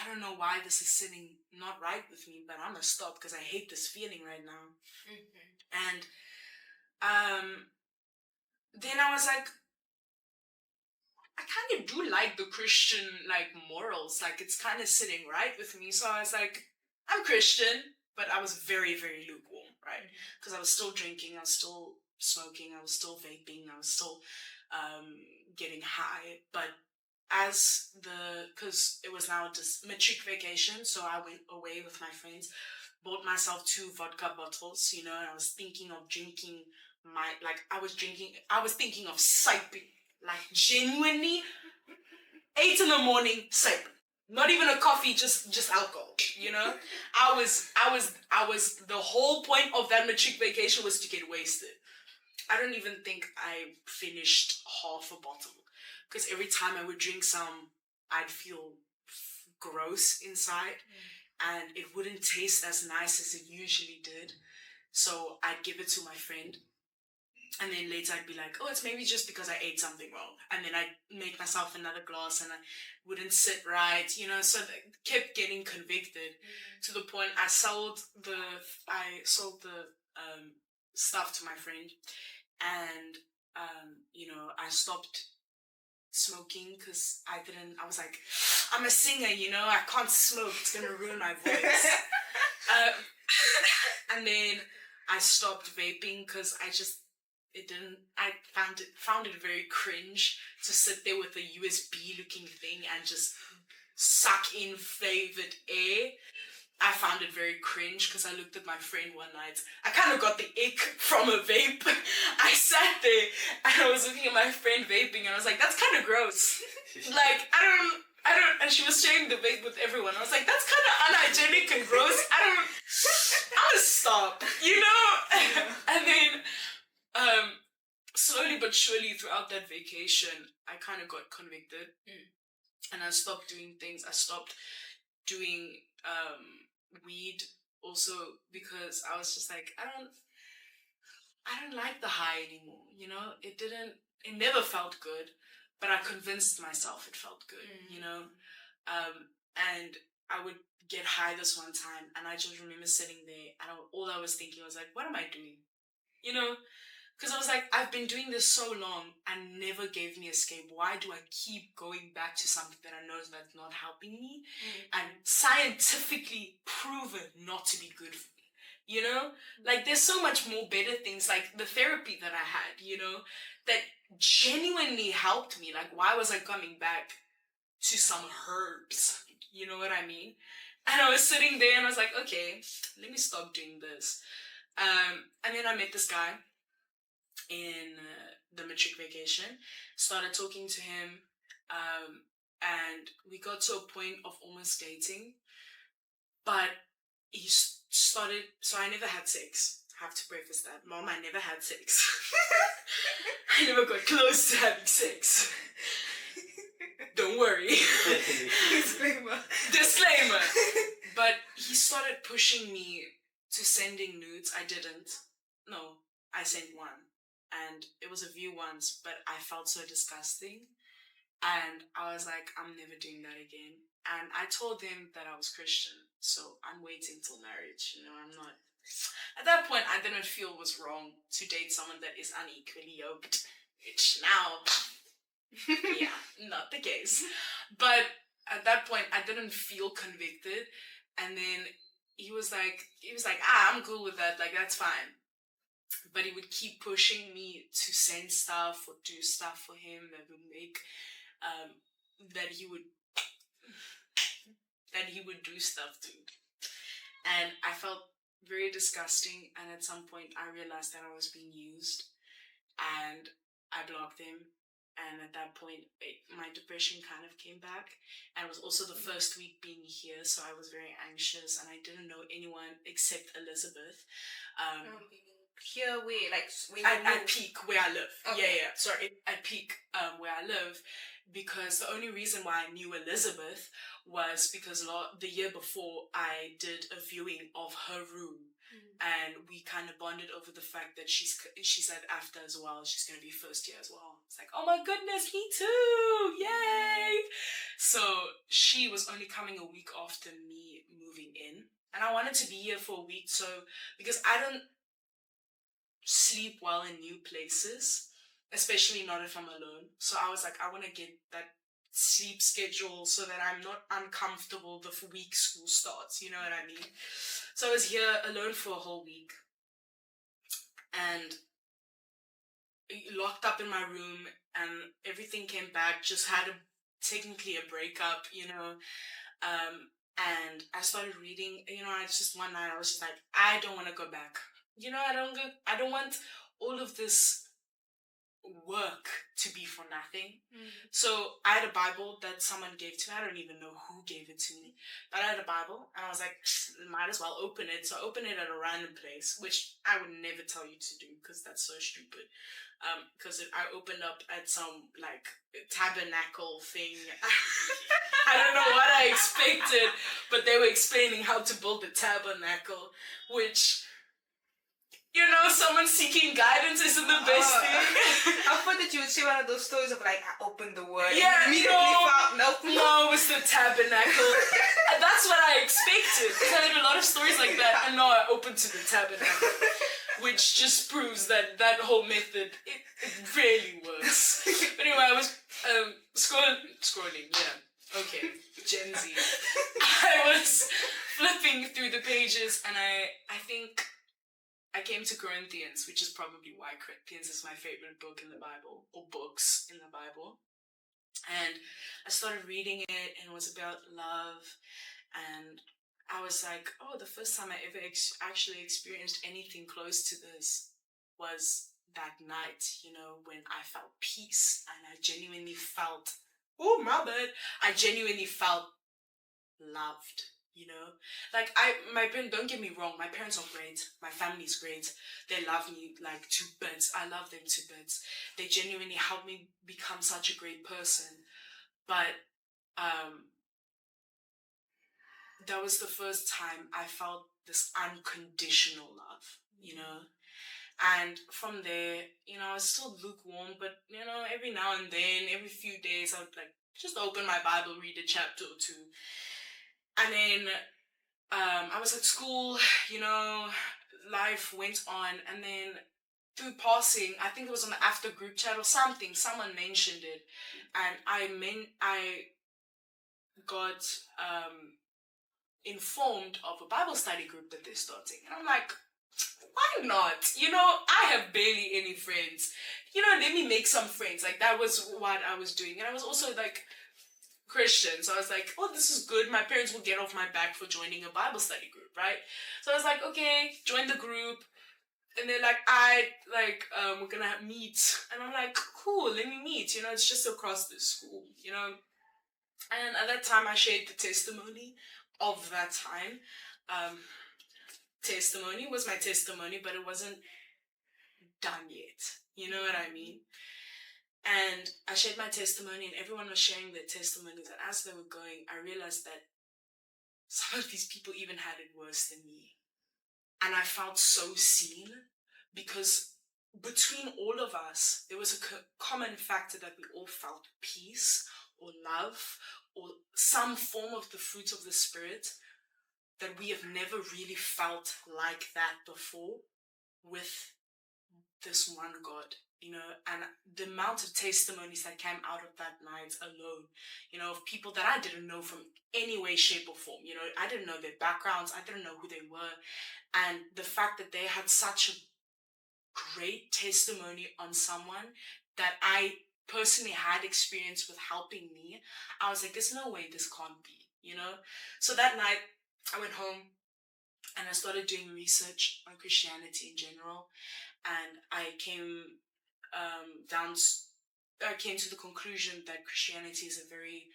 don't know why this is sitting not right with me, but I'm gonna stop because I hate this feeling right now. And then I was like, I kind of do like the Christian like morals, like it's kind of sitting right with me. So I was like, I'm Christian, but I was very, very lukewarm, right? Because I was still drinking, I was still smoking, I was still vaping, I was still getting high. But because it was now just matric vacation, so I went away with my friends, bought myself 2 vodka bottles, you know, and I was thinking of drinking I was thinking of siping, like genuinely 8 in the morning sip. Not even a coffee, just alcohol, you know? I was the whole point of that matric vacation was to get wasted. I don't even think I finished half a bottle, because every time I would drink some, I'd feel gross inside, and it wouldn't taste as nice as it usually did. So I'd give it to my friend, and then later I'd be like, oh, it's maybe just because I ate something wrong. And then I'd make myself another glass, and I wouldn't sit right, you know. So I kept getting convicted to the point I sold the stuff to my friend, and you know, I stopped smoking because I was like, I'm a singer, you know, I can't smoke, it's gonna ruin my voice. And then I stopped vaping because I found it very cringe to sit there with a USB looking thing and just suck in flavored air. I found it very cringe because I looked at my friend one night. I kind of got the ick from a vape. I sat there and I was looking at my friend vaping, and I was like, that's kind of gross. Like, I don't, and she was sharing the vape with everyone. I was like, that's kind of unhygienic and gross. I'm gonna stop, you know? And then, slowly but surely throughout that vacation, I kind of got convicted, and I stopped doing things. I stopped doing weed also because I was just like, I don't like the high anymore, you know. It never felt good, but I convinced myself it felt good, you know. And I would get high this one time, and I just remember sitting there, and all I was thinking was like, what am I doing, you know? Because I was like, I've been doing this so long and never gave me escape. Why do I keep going back to something that I know that's not helping me and scientifically proven not to be good for me? You know? Like, there's so much more better things, like the therapy that I had, you know, that genuinely helped me. Like, why was I coming back to some herbs? You know what I mean? And I was sitting there and I was like, okay, let me stop doing this. And then I met this guy in the matric vacation, started talking to him, and we got to a point of almost dating, but he started, so I never had sex. I have to preface that. Mom, I never had sex. I never got close to having sex. Don't worry. Disclaimer. But he started pushing me to sending nudes. I didn't. No, I sent one. And it was a view once, but I felt so disgusting. And I was like, I'm never doing that again. And I told him that I was Christian, so I'm waiting till marriage. You know, I'm not. At that point, I didn't feel it was wrong to date someone that is unequally yoked. Which now, yeah, not the case. But at that point, I didn't feel convicted. And then he was like, I'm cool with that. Like, that's fine. But he would keep pushing me to send stuff or do stuff for him that would make that he would do stuff to. And I felt very disgusting. And at some point, I realized that I was being used. And I blocked them. And at that point, my depression kind of came back. And it was also the first week being here, so I was very anxious, and I didn't know anyone except Elizabeth. Here, where? Like, when at Peak, where I live. Okay. Yeah. Sorry, at Peak, where I live. Because the only reason why I knew Elizabeth was because the year before, I did a viewing of her room. And we kind of bonded over the fact that she's at AFTA as well. She's going to be first year as well. It's like, oh my goodness, me too! Yay! So she was only coming a week after me moving in. And I wanted to be here for a week, because I don't sleep well in new places, especially not if I'm alone. So I was like, I want to get that sleep schedule so that I'm not uncomfortable the week school starts, you know what I mean? So I was here alone for a whole week and locked up in my room, and everything came back, just had technically a breakup, you know. And I started reading, you know, one night I was just like, I don't want to go back. You know, I don't want all of this work to be for nothing. So I had a Bible that someone gave to me. I don't even know who gave it to me, but I had a Bible, and I was like, might as well open it. So I opened it at a random place, which I would never tell you to do because that's so stupid. Because I opened up at some like tabernacle thing. I don't know what I expected, but they were explaining how to build a tabernacle, which, you know, someone seeking guidance isn't the best thing. I thought that you would say one of those stories of like, I opened the word. Yeah, immediately found no, it was the tabernacle. And that's what I expected. Because I heard a lot of stories like that, and no, I opened to the tabernacle, which just proves that whole method, it really works. But anyway, I was scrolling, yeah. Okay, Gen Z. I was flipping through the pages, and I think I came to Corinthians, which is probably why Corinthians is my favorite book in the Bible, or books in the Bible. And I started reading it, and it was about love. And I was like, oh, the first time I ever actually experienced anything close to this was that night, you know, when I felt peace, and I genuinely felt, I genuinely felt loved. You know, like don't get me wrong, my parents are great, my family's great, they love me like to bits, I love them to bits, they genuinely helped me become such a great person, but that was the first time I felt this unconditional love, you know. And from there, you know, I was still lukewarm, but, you know, every now and then, every few days, I would like just open my Bible, read a chapter or two. And then I was at school, you know, life went on, and then through passing, I think it was on the after group chat or something, someone mentioned it, and I got informed of a Bible study group that they're starting, and I'm like, why not? You know, I have barely any friends. You know, let me make some friends. Like, that was what I was doing, and I was also like Christian, so I was like, oh, this is good. My parents will get off my back for joining a Bible study group, right? So I was like, okay, join the group. And they're like, we're gonna meet. And I'm like, cool, let me meet. You know, it's just across the school, you know. And at that time, I shared the testimony of that time. Testimony was my testimony, but it wasn't done yet. You know what I mean? And I shared my testimony, and everyone was sharing their testimonies. And as they were going, I realized that some of these people even had it worse than me. And I felt so seen, because between all of us, there was a common factor that we all felt peace or love or some form of the fruit of the Spirit that we have never really felt like that before with this one God. You know, and the amount of testimonies that came out of that night alone, you know, of people that I didn't know from any way, shape, or form. You know, I didn't know their backgrounds, I didn't know who they were. And the fact that they had such a great testimony on someone that I personally had experience with helping me, I was like, there's no way this can't be, you know? So that night, I went home, And I started doing research on Christianity in general, and I came I came to the conclusion that Christianity is a very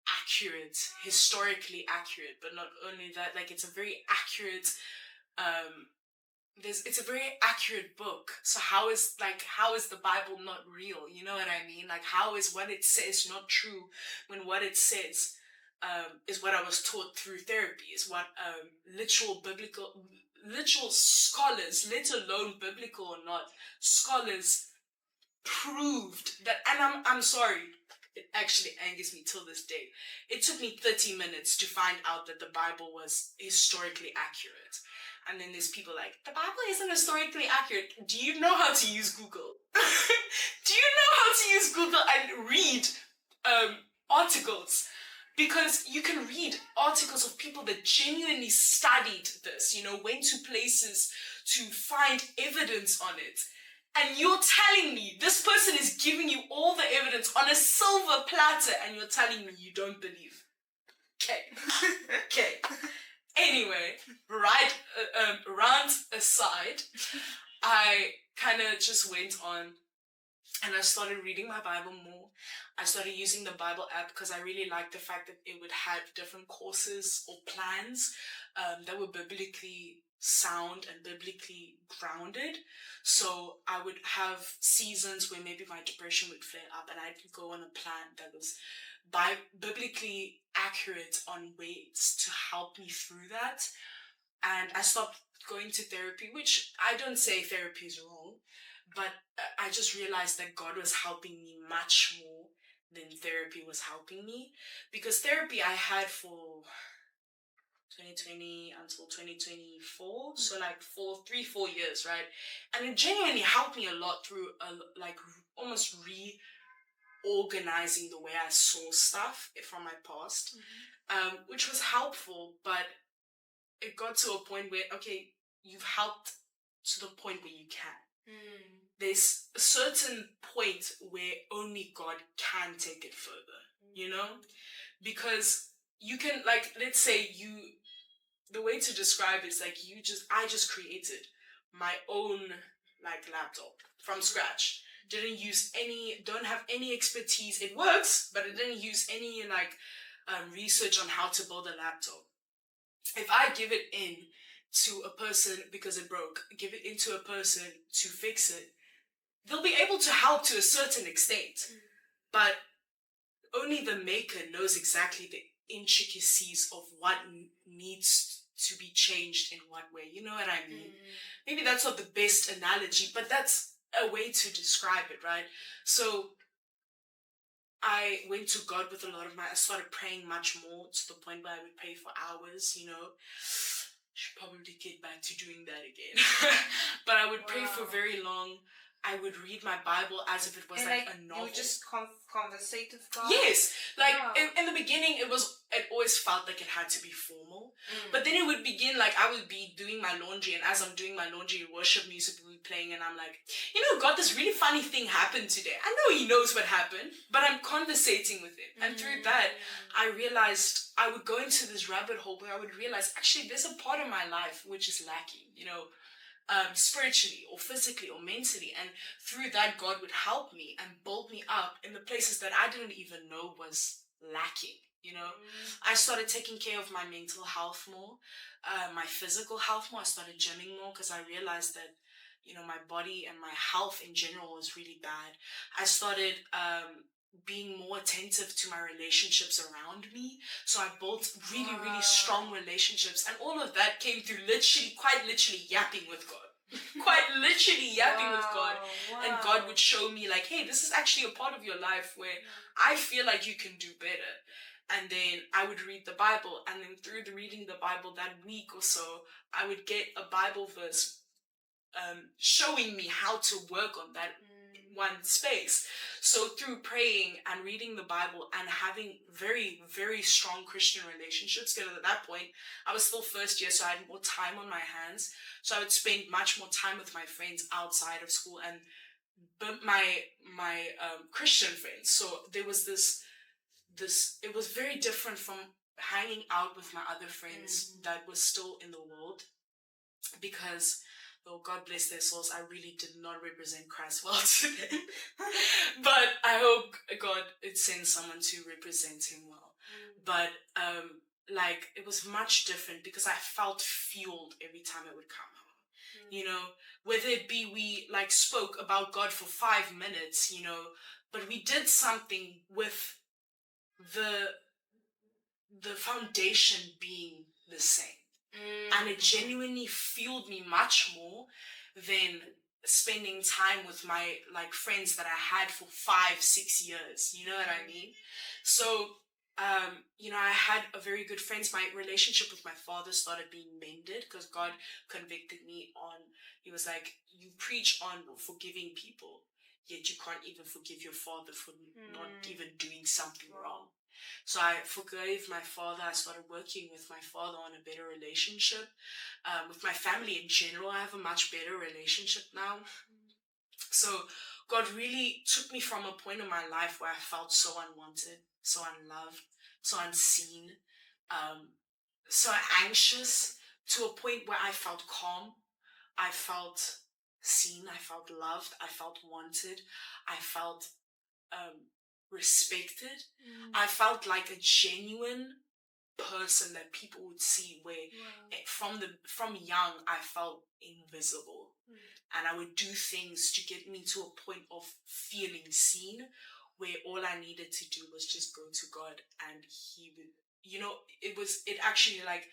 accurate, historically accurate, but not only that, like it's a very accurate it's a very accurate book. So how is the Bible not real? You know what I mean? Like how is what it says not true when what it says is what I was taught through therapy, is what literal scholars, let alone biblical or not, scholars proved that. And I'm sorry, it actually angers me till this day. It took me 30 minutes to find out that the Bible was historically accurate. And then there's people like, the Bible isn't historically accurate. Do you know how to use Google? Do you know how to use Google and read articles? Because you can read articles of people that genuinely studied this, went to places to find evidence on it. And you're telling me this person is giving you all the evidence on a silver platter, and you're telling me you don't believe. Okay. Anyway, rant aside, I kind of just went on and I started reading my Bible more. I started using the Bible app because I really liked the fact that it would have different courses or plans that were biblically sound and biblically grounded. So I would have seasons where maybe my depression would flare up and I'd go on a plan that was biblically accurate on ways to help me through that. And I stopped going to therapy, which I don't say therapy is wrong, but I just realized that God was helping me much more than therapy was helping me. Because therapy I had for 2020 until 2024, so like 4 years, right? And it genuinely helped me a lot through almost reorganizing the way I saw stuff from my past, which was helpful. But it got to a point where, okay, you've helped to the point where you can. There's a certain point where only God can take it further, because you can, like, let's say the way to describe it is like I just created my own laptop from scratch. Don't have any expertise. It works, but it didn't use any research on how to build a laptop. If I give it in to a person because it broke, give it into a person to fix it, they'll be able to help to a certain extent, but only the maker knows exactly the intricacies of what needs to be changed in what way. You know what I mean? Maybe that's not the best analogy, but that's a way to describe it, right? So I went to God with a lot of I started praying much more to the point where I would pray for hours, Should probably get back to doing that again. But I would pray for very long. I would read my Bible as if it was like a novel. You just conversate with God? Yes. In the beginning, it always felt like it had to be formal. But then it would begin, I would be doing my laundry, and as I'm doing my laundry, worship music would be playing, and I'm like, God, this really funny thing happened today. I know he knows what happened, but I'm conversating with him. And through that, I realized I would go into this rabbit hole where I would realize, actually, there's a part of my life which is lacking, spiritually or physically or mentally. And through that, God would help me and build me up in the places that I didn't even know was lacking. I started taking care of my mental health more, my physical health more. I started gymming more because I realized that, my body and my health in general was really bad. I started being more attentive to my relationships around me. So I built really, really strong relationships. And all of that came through quite literally yapping with God. Quite literally yapping with God. And God would show me hey, this is actually a part of your life where I feel like you can do better. And then I would read the Bible. And then through reading the Bible that week or so, I would get a Bible verse showing me how to work on that one space. So through praying and reading the Bible and having very, very strong Christian relationships, because at that point I was still first year, so I had more time on my hands. So I would spend much more time with my friends outside of school and my Christian friends. So there was this it was very different from hanging out with my other friends that were still in the world, because though God bless their souls, I really did not represent Christ well to them. But I hope God sends someone to represent him well. But like, it was much different because I felt fueled every time I would come home. You know, whether it be we like spoke about God for 5 minutes, you know, but we did something with the foundation being the same. And it genuinely fueled me much more than spending time with my like friends that I had for 5-6 years. You know what I mean? So you know, I had a very good friends. My relationship with my father started being mended because God convicted me on, he was like, you preach on forgiving people, yet you can't even forgive your father for not even doing something wrong. So I forgave my father. I started working with my father on a better relationship. With my family in general, I have a much better relationship now. So God really took me from a point in my life where I felt so unwanted, so unloved, so unseen, so anxious, to a point where I felt calm. I felt seen. I felt loved. I felt wanted. I felt respected. I felt like a genuine person that people would see, where from young I felt invisible. And I would do things to get me to a point of feeling seen, where all I needed to do was just go to God, and he would, you know, it actually, like,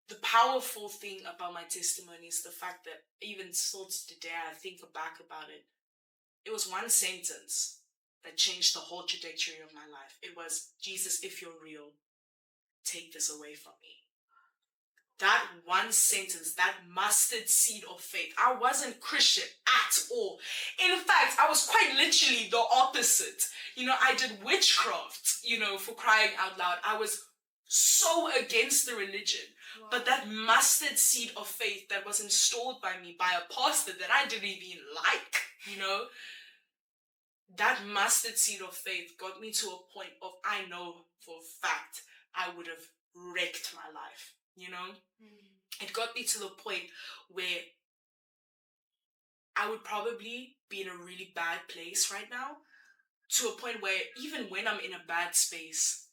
the powerful thing about my testimony is the fact that even still today I think back about it, it was one sentence that changed the whole trajectory of my life. It was, Jesus, if you're real, take this away from me. That one sentence, that mustard seed of faith. I wasn't Christian at all. In fact, I was quite literally the opposite. You know, I did witchcraft, you know, for crying out loud. I was so against the religion. Wow. But that mustard seed of faith that was installed by me, by a pastor that I didn't even like, you know, that mustard seed of faith got me to a point of, I know for a fact I would have wrecked my life, you know? It got me to the point where I would probably be in a really bad place right now, to a point where even when I'm in a bad space,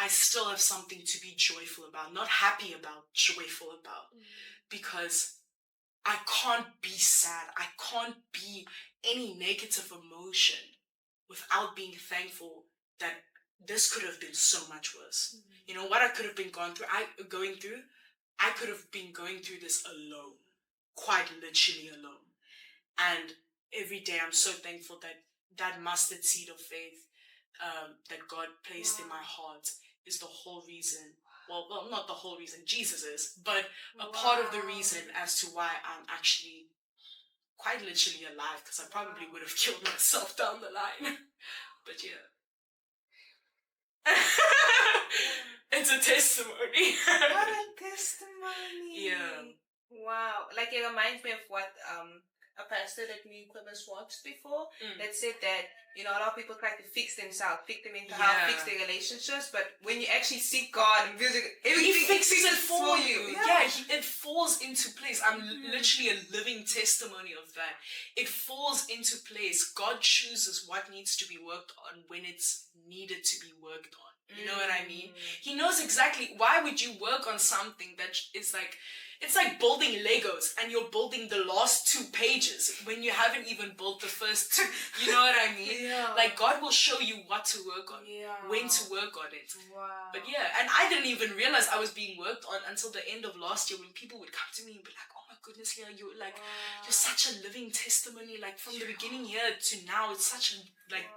I still have something to be joyful about, not happy about, joyful about, because I can't be sad. I can't be any negative emotion without being thankful that this could have been so much worse. You know, what I could have been going through, I could have been going through this alone, quite literally alone. And every day I'm so thankful that that mustard seed of faith that God placed in my heart is the whole reason. Well, not the whole reason, Jesus is, but a part of the reason as to why I'm actually quite literally alive, because I probably would have killed myself down the line. But yeah. It's a testimony. What a testimony. Yeah. Wow. Like, it reminds me of what a pastor that me and Cobus watched before, that said that, you know, a lot of people try to fix themselves, fix them into how fix their relationships, but when you actually seek God and build it, everything He fixes it for you. Yeah, it falls into place. I'm literally a living testimony of that. It falls into place. God chooses what needs to be worked on when it's needed to be worked on. You know what I mean? He knows exactly, why would you work on something that is like, it's like building Legos and you're building the last 2 pages when you haven't even built the first 2. You know what I mean? Yeah. Like, God will show you what to work on, when to work on it. Wow. But yeah, and I didn't even realize I was being worked on until the end of last year, when people would come to me and be like, oh my goodness, Lea, you're such a living testimony. Like, from the beginning here to now, it's such a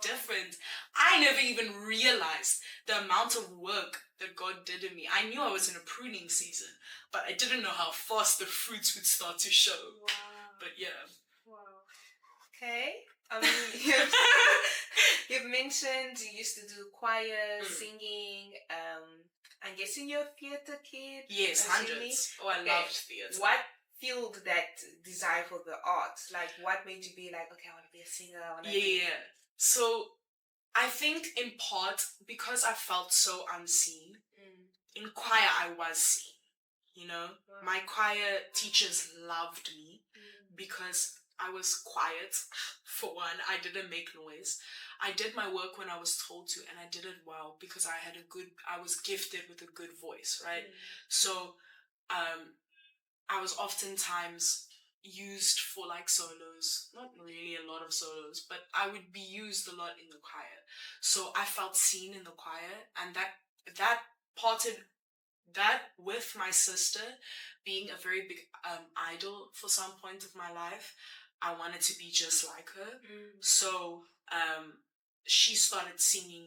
different. I never even realized the amount of work that God did in me. I knew I was in a pruning season, but I didn't know how fast the fruits would start to show. Wow. But yeah. Wow. Okay. You've mentioned you used to do choir, singing. I'm guessing you're a theatre kid. Yes, hundreds. Oh, I loved theatre. What fueled that desire for the arts? Like, what made you be like, okay, I want to be a singer? Yeah. So I think in part because I felt so unseen. In choir, I was seen. You know, my choir teachers loved me because I was quiet. For one, I didn't make noise. I did my work when I was told to, and I did it well because I was gifted with a good voice, right? So, I was oftentimes used for like solos, not really a lot of solos, but I would be used a lot in the choir. So I felt seen in the choir, and that parted that with my sister being a very big idol for some point of my life. I wanted to be just like her. So she started singing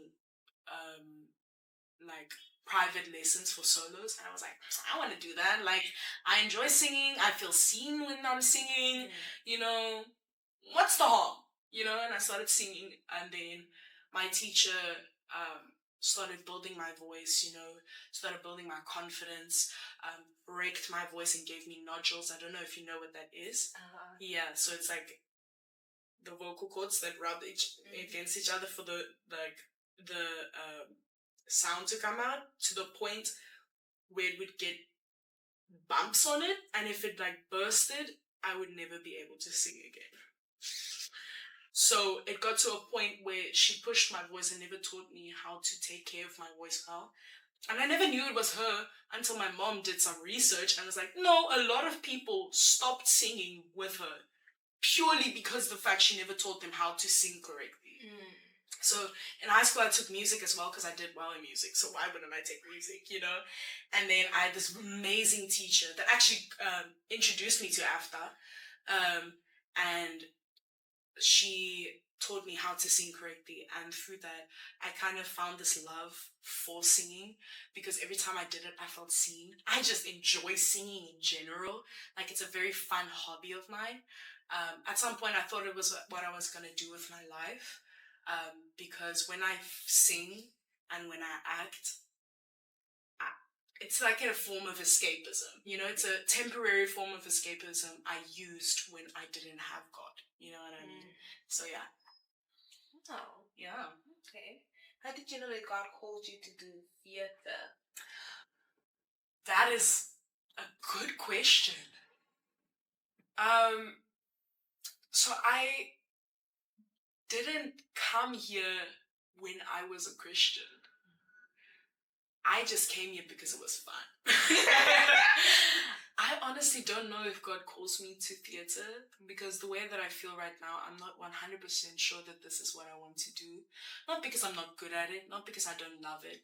like private lessons for solos, and I was like, I want to do that. Like, I enjoy singing. I feel seen when I'm singing. You know, what's the harm? You know, and I started singing, and then my teacher started building my voice, you know, started building my confidence, raked my voice and gave me nodules. I don't know if you know what that is. Yeah, so it's like the vocal cords that rub against each other for the sound to come out to the point where it would get bumps on it, and if it like bursted, I would never be able to sing again. So it got to a point where she pushed my voice and never taught me how to take care of my voice well. And I never knew it was her until my mom did some research and was like, no, a lot of people stopped singing with her purely because of the fact she never taught them how to sing correctly. So in high school, I took music as well because I did well in music. So why wouldn't I take music, you know? And then I had this amazing teacher that actually introduced me to AFTA. And she taught me how to sing correctly, and through that I kind of found this love for singing because every time I did it I felt seen. I just enjoy singing in general. Like, it's a very fun hobby of mine. At some point I thought it was what I was going to do with my life, because when I sing and when I act, it's like a form of escapism, you know. It's a temporary form of escapism I used when I didn't have God, you know what I mean? So yeah. Oh, Yeah. okay. How did you know that God called you to do theater? That is a good question. So I didn't come here when I was a Christian. I just came here because it was fun. I honestly don't know if God calls me to theater, because the way that I feel right now, I'm not 100% sure that this is what I want to do. Not because I'm not good at it, not because I don't love it,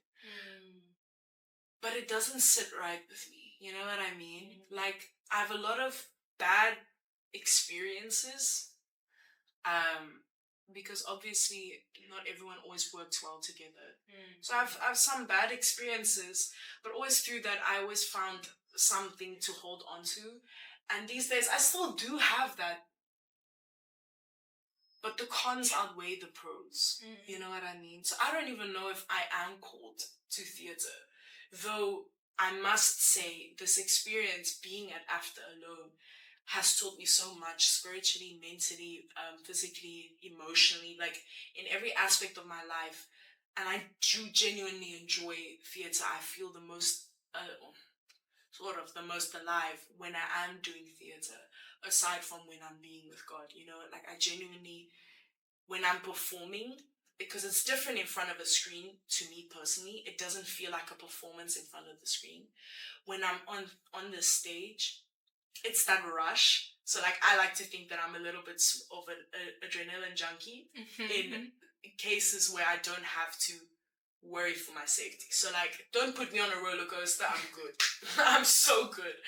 but it doesn't sit right with me. You know what I mean? Like, I have a lot of bad experiences, because obviously not everyone always works well together. So I've some bad experiences, but always through that I always found something to hold on to. And these days I still do have that, but the cons outweigh the pros. You know what I mean? So I don't even know if I am called to theater, though I must say this experience being at AFTA alone has taught me so much spiritually, mentally, physically, emotionally, like in every aspect of my life. And I do genuinely enjoy theater. I feel the most, the most alive when I am doing theater, aside from when I'm being with God, you know. Like, I genuinely, when I'm performing, because it's different in front of a screen, to me personally, it doesn't feel like a performance in front of the screen. When I'm on the stage, it's that rush. So like, I like to think that I'm a little bit of an adrenaline junkie in cases where I don't have to worry for my safety. So like, don't put me on a roller coaster, I'm good. I'm so good.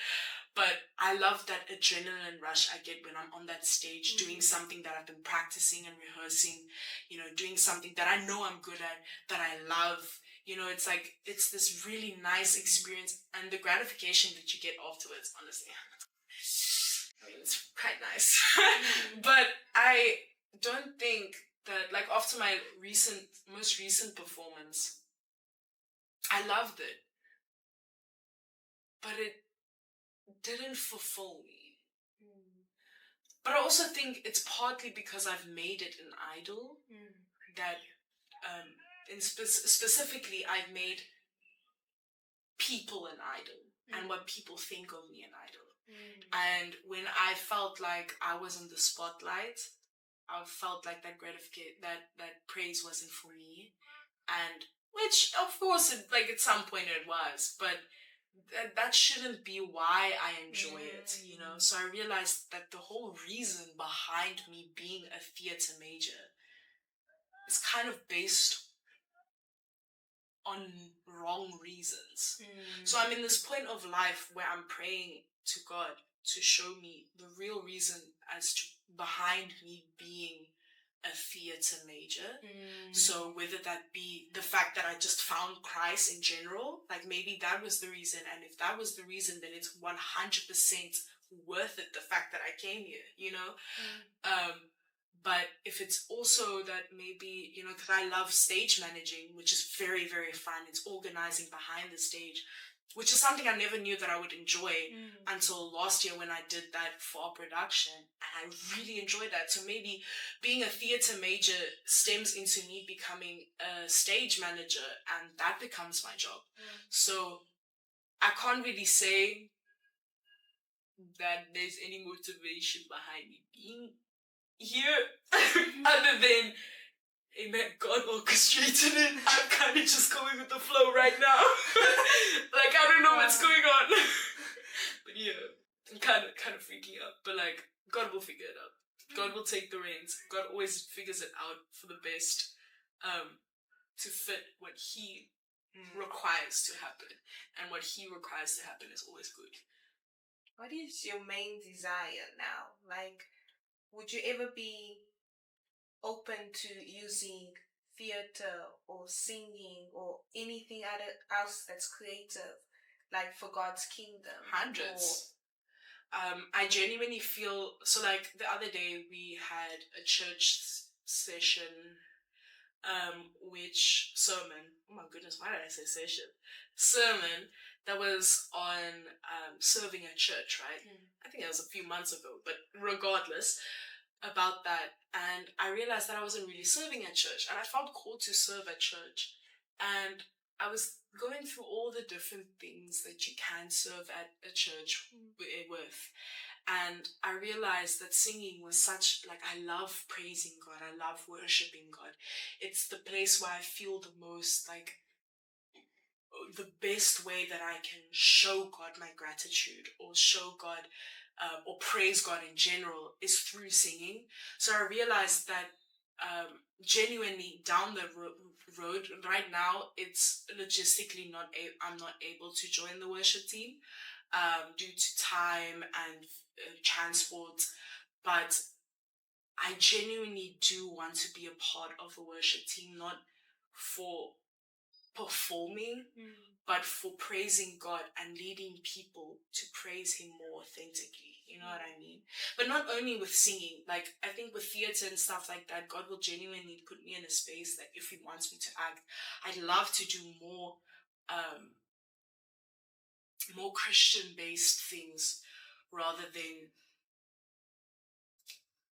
But I love that adrenaline rush I get when I'm on that stage doing something that I've been practicing and rehearsing, you know, doing something that I know I'm good at, that I love. You know, it's like, it's this really nice experience, and the gratification that you get afterwards, honestly, I mean, it's quite nice. But I don't think that, like, after my most recent performance, I loved it, but it didn't fulfill me. But I also think it's partly because I've made it an idol, that specifically, I've made people an idol and what people think of me an idol. And when I felt like I was in the spotlight, I felt like that gratification, that praise wasn't for me, and which of course, at some point it was, but that shouldn't be why I enjoy it, you know. So I realized that the whole reason behind me being a theatre major is kind of based on wrong reasons. So I'm in this point of life where I'm praying to God to show me the real reason as to behind me being a theatre major. So whether that be the fact that I just found Christ in general, like maybe that was the reason, and if that was the reason, then it's 100% worth it, the fact that I came here, you know. But if it's also that maybe, you know, because I love stage managing, which is very, very fun. It's organizing behind the stage, which is something I never knew that I would enjoy until last year when I did that for our production. And I really enjoyed that. So maybe being a theatre major stems into me becoming a stage manager, and that becomes my job. So I can't really say that there's any motivation behind me being here other than, amen, God orchestrated it. I'm kind of just going with the flow right now. Like, I don't know what's going on. But yeah, I'm kind of freaking out. But like, God will figure it out. God will take the reins. God always figures it out for the best, to fit what He requires to happen. And what He requires to happen is always good. What is your main desire now? Like, would you ever be open to using theater or singing or anything else that's creative, like for God's kingdom? Hundreds. I genuinely feel, so like the other day we had a church session, sermon, oh my goodness, why did I say session? Sermon that was on serving at church, right? I think it was a few months ago, but regardless, about that, and I realized that I wasn't really serving at church, and I felt called to serve at church, and I was going through all the different things that you can serve at a church with, and I realized that singing was such, like, I love praising God, I love worshiping God. It's the place where I feel the most, like, the best way that I can show God my gratitude or show God or praise God in general is through singing. So I realized that genuinely down the road right now, it's logistically I'm not able to join the worship team due to time and transport, but I genuinely do want to be a part of a worship team, not for performing, but for praising God and leading people to praise Him more authentically. You know what I mean? But not only with singing, like I think with theatre and stuff like that, God will genuinely put me in a space that if He wants me to act, I'd love to do more Christian-based things rather than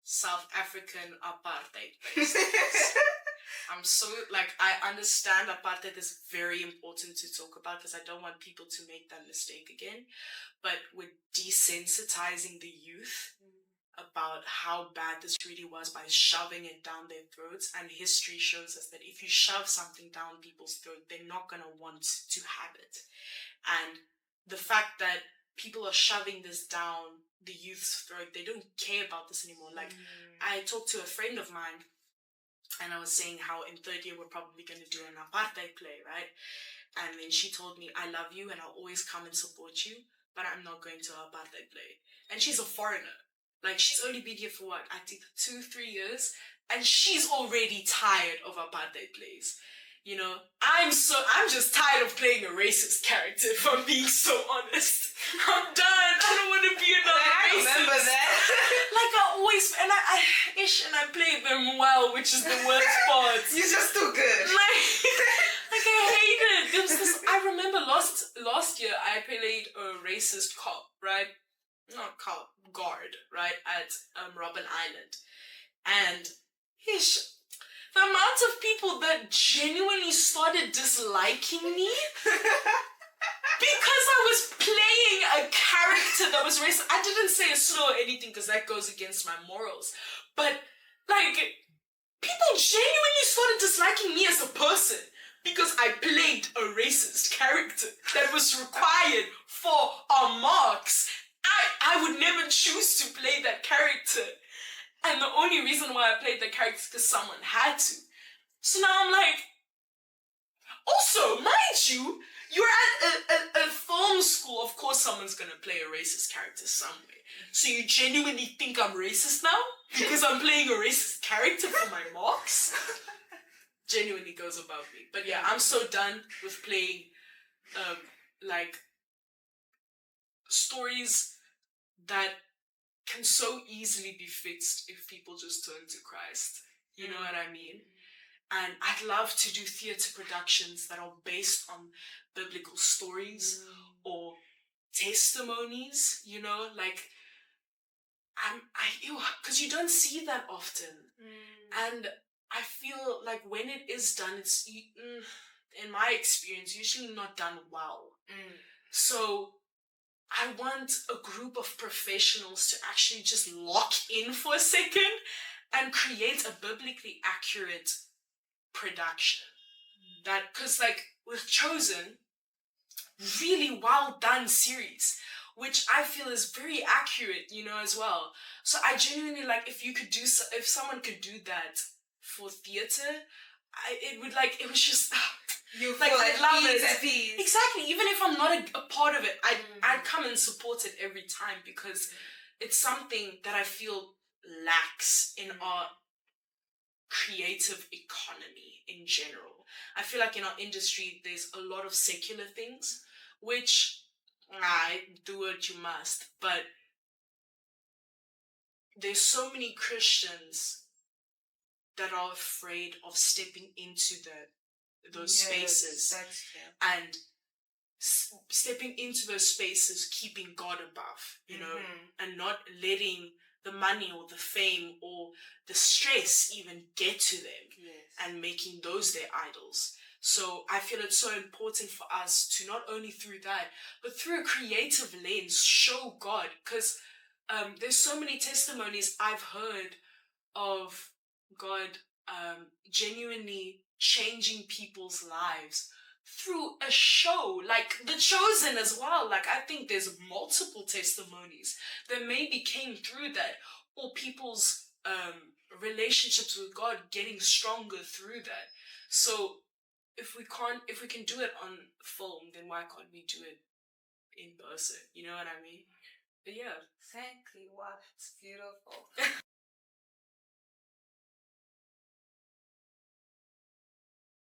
South African apartheid-based things. I'm so, like, I understand apartheid is very important to talk about because I don't want people to make that mistake again. But we're desensitizing the youth about how bad this really was by shoving it down their throats. And history shows us that if you shove something down people's throat, they're not going to want to have it. And the fact that people are shoving this down the youth's throat, they don't care about this anymore. Like, I talked to a friend of mine, and I was saying how in third year we're probably going to do an apartheid play, right? And then she told me, I love you and I'll always come and support you, but I'm not going to an apartheid play. And she's a foreigner. Like, she's only been here for what, I think 2-3 years, and she's already tired of apartheid plays. You know, I'm just tired of playing a racist character, if I'm being so honest. I'm done. I don't want to be another racist. I remember that. Like, I always, and I play them well, which is the worst part. You're just too good. Like I hate it. There was this, I remember last year I played a racist cop, right? Not cop, guard, right? At Robben Island. And the amount of people that genuinely started disliking me because I was playing a character that was racist. I didn't say a slur or anything because that goes against my morals. But, like, people genuinely started disliking me as a person because I played a racist character that was required for our marks. I would never choose to play that character. And the only reason why I played the character is because someone had to. So now I'm like, also, mind you, you're at a film school. Of course someone's going to play a racist character somewhere. So you genuinely think I'm racist now? Because I'm playing a racist character for my marks? Genuinely goes above me. But yeah, I'm so done with playing, like, stories that can so easily be fixed if people just turn to Christ. You know what I mean? And I'd love to do theatre productions that are based on biblical stories or testimonies, you know, like, because you don't see that often. And I feel like when it is done, it's, in my experience, usually not done well. So I want a group of professionals to actually just lock in for a second and create a biblically accurate production. That, because like with Chosen, really well done series, which I feel is very accurate, you know, as well. So I genuinely, like, if someone could do that for theatre, it was just, you like, feel I love it. at peace. Exactly. Even if I'm not a part of it, I'd come and support it every time because it's something that I feel lacks in our creative economy in general. I feel like in our industry, there's a lot of secular things, which, do what you must, but there's so many Christians that are afraid of stepping into those spaces and stepping into those spaces, keeping God above, you know, and not letting the money or the fame or the stress even get to them and making those their idols. So I feel it's so important for us to not only through that, but through a creative lens, show God. Because there's so many testimonies I've heard of God genuinely changing people's lives through a show, like The Chosen as well. Like, I think there's multiple testimonies that maybe came through that, or people's relationships with God getting stronger through that. So if we can do it on film, then why can't we do it in person? You know what I mean? But yeah. Exactly. Wow, it's beautiful.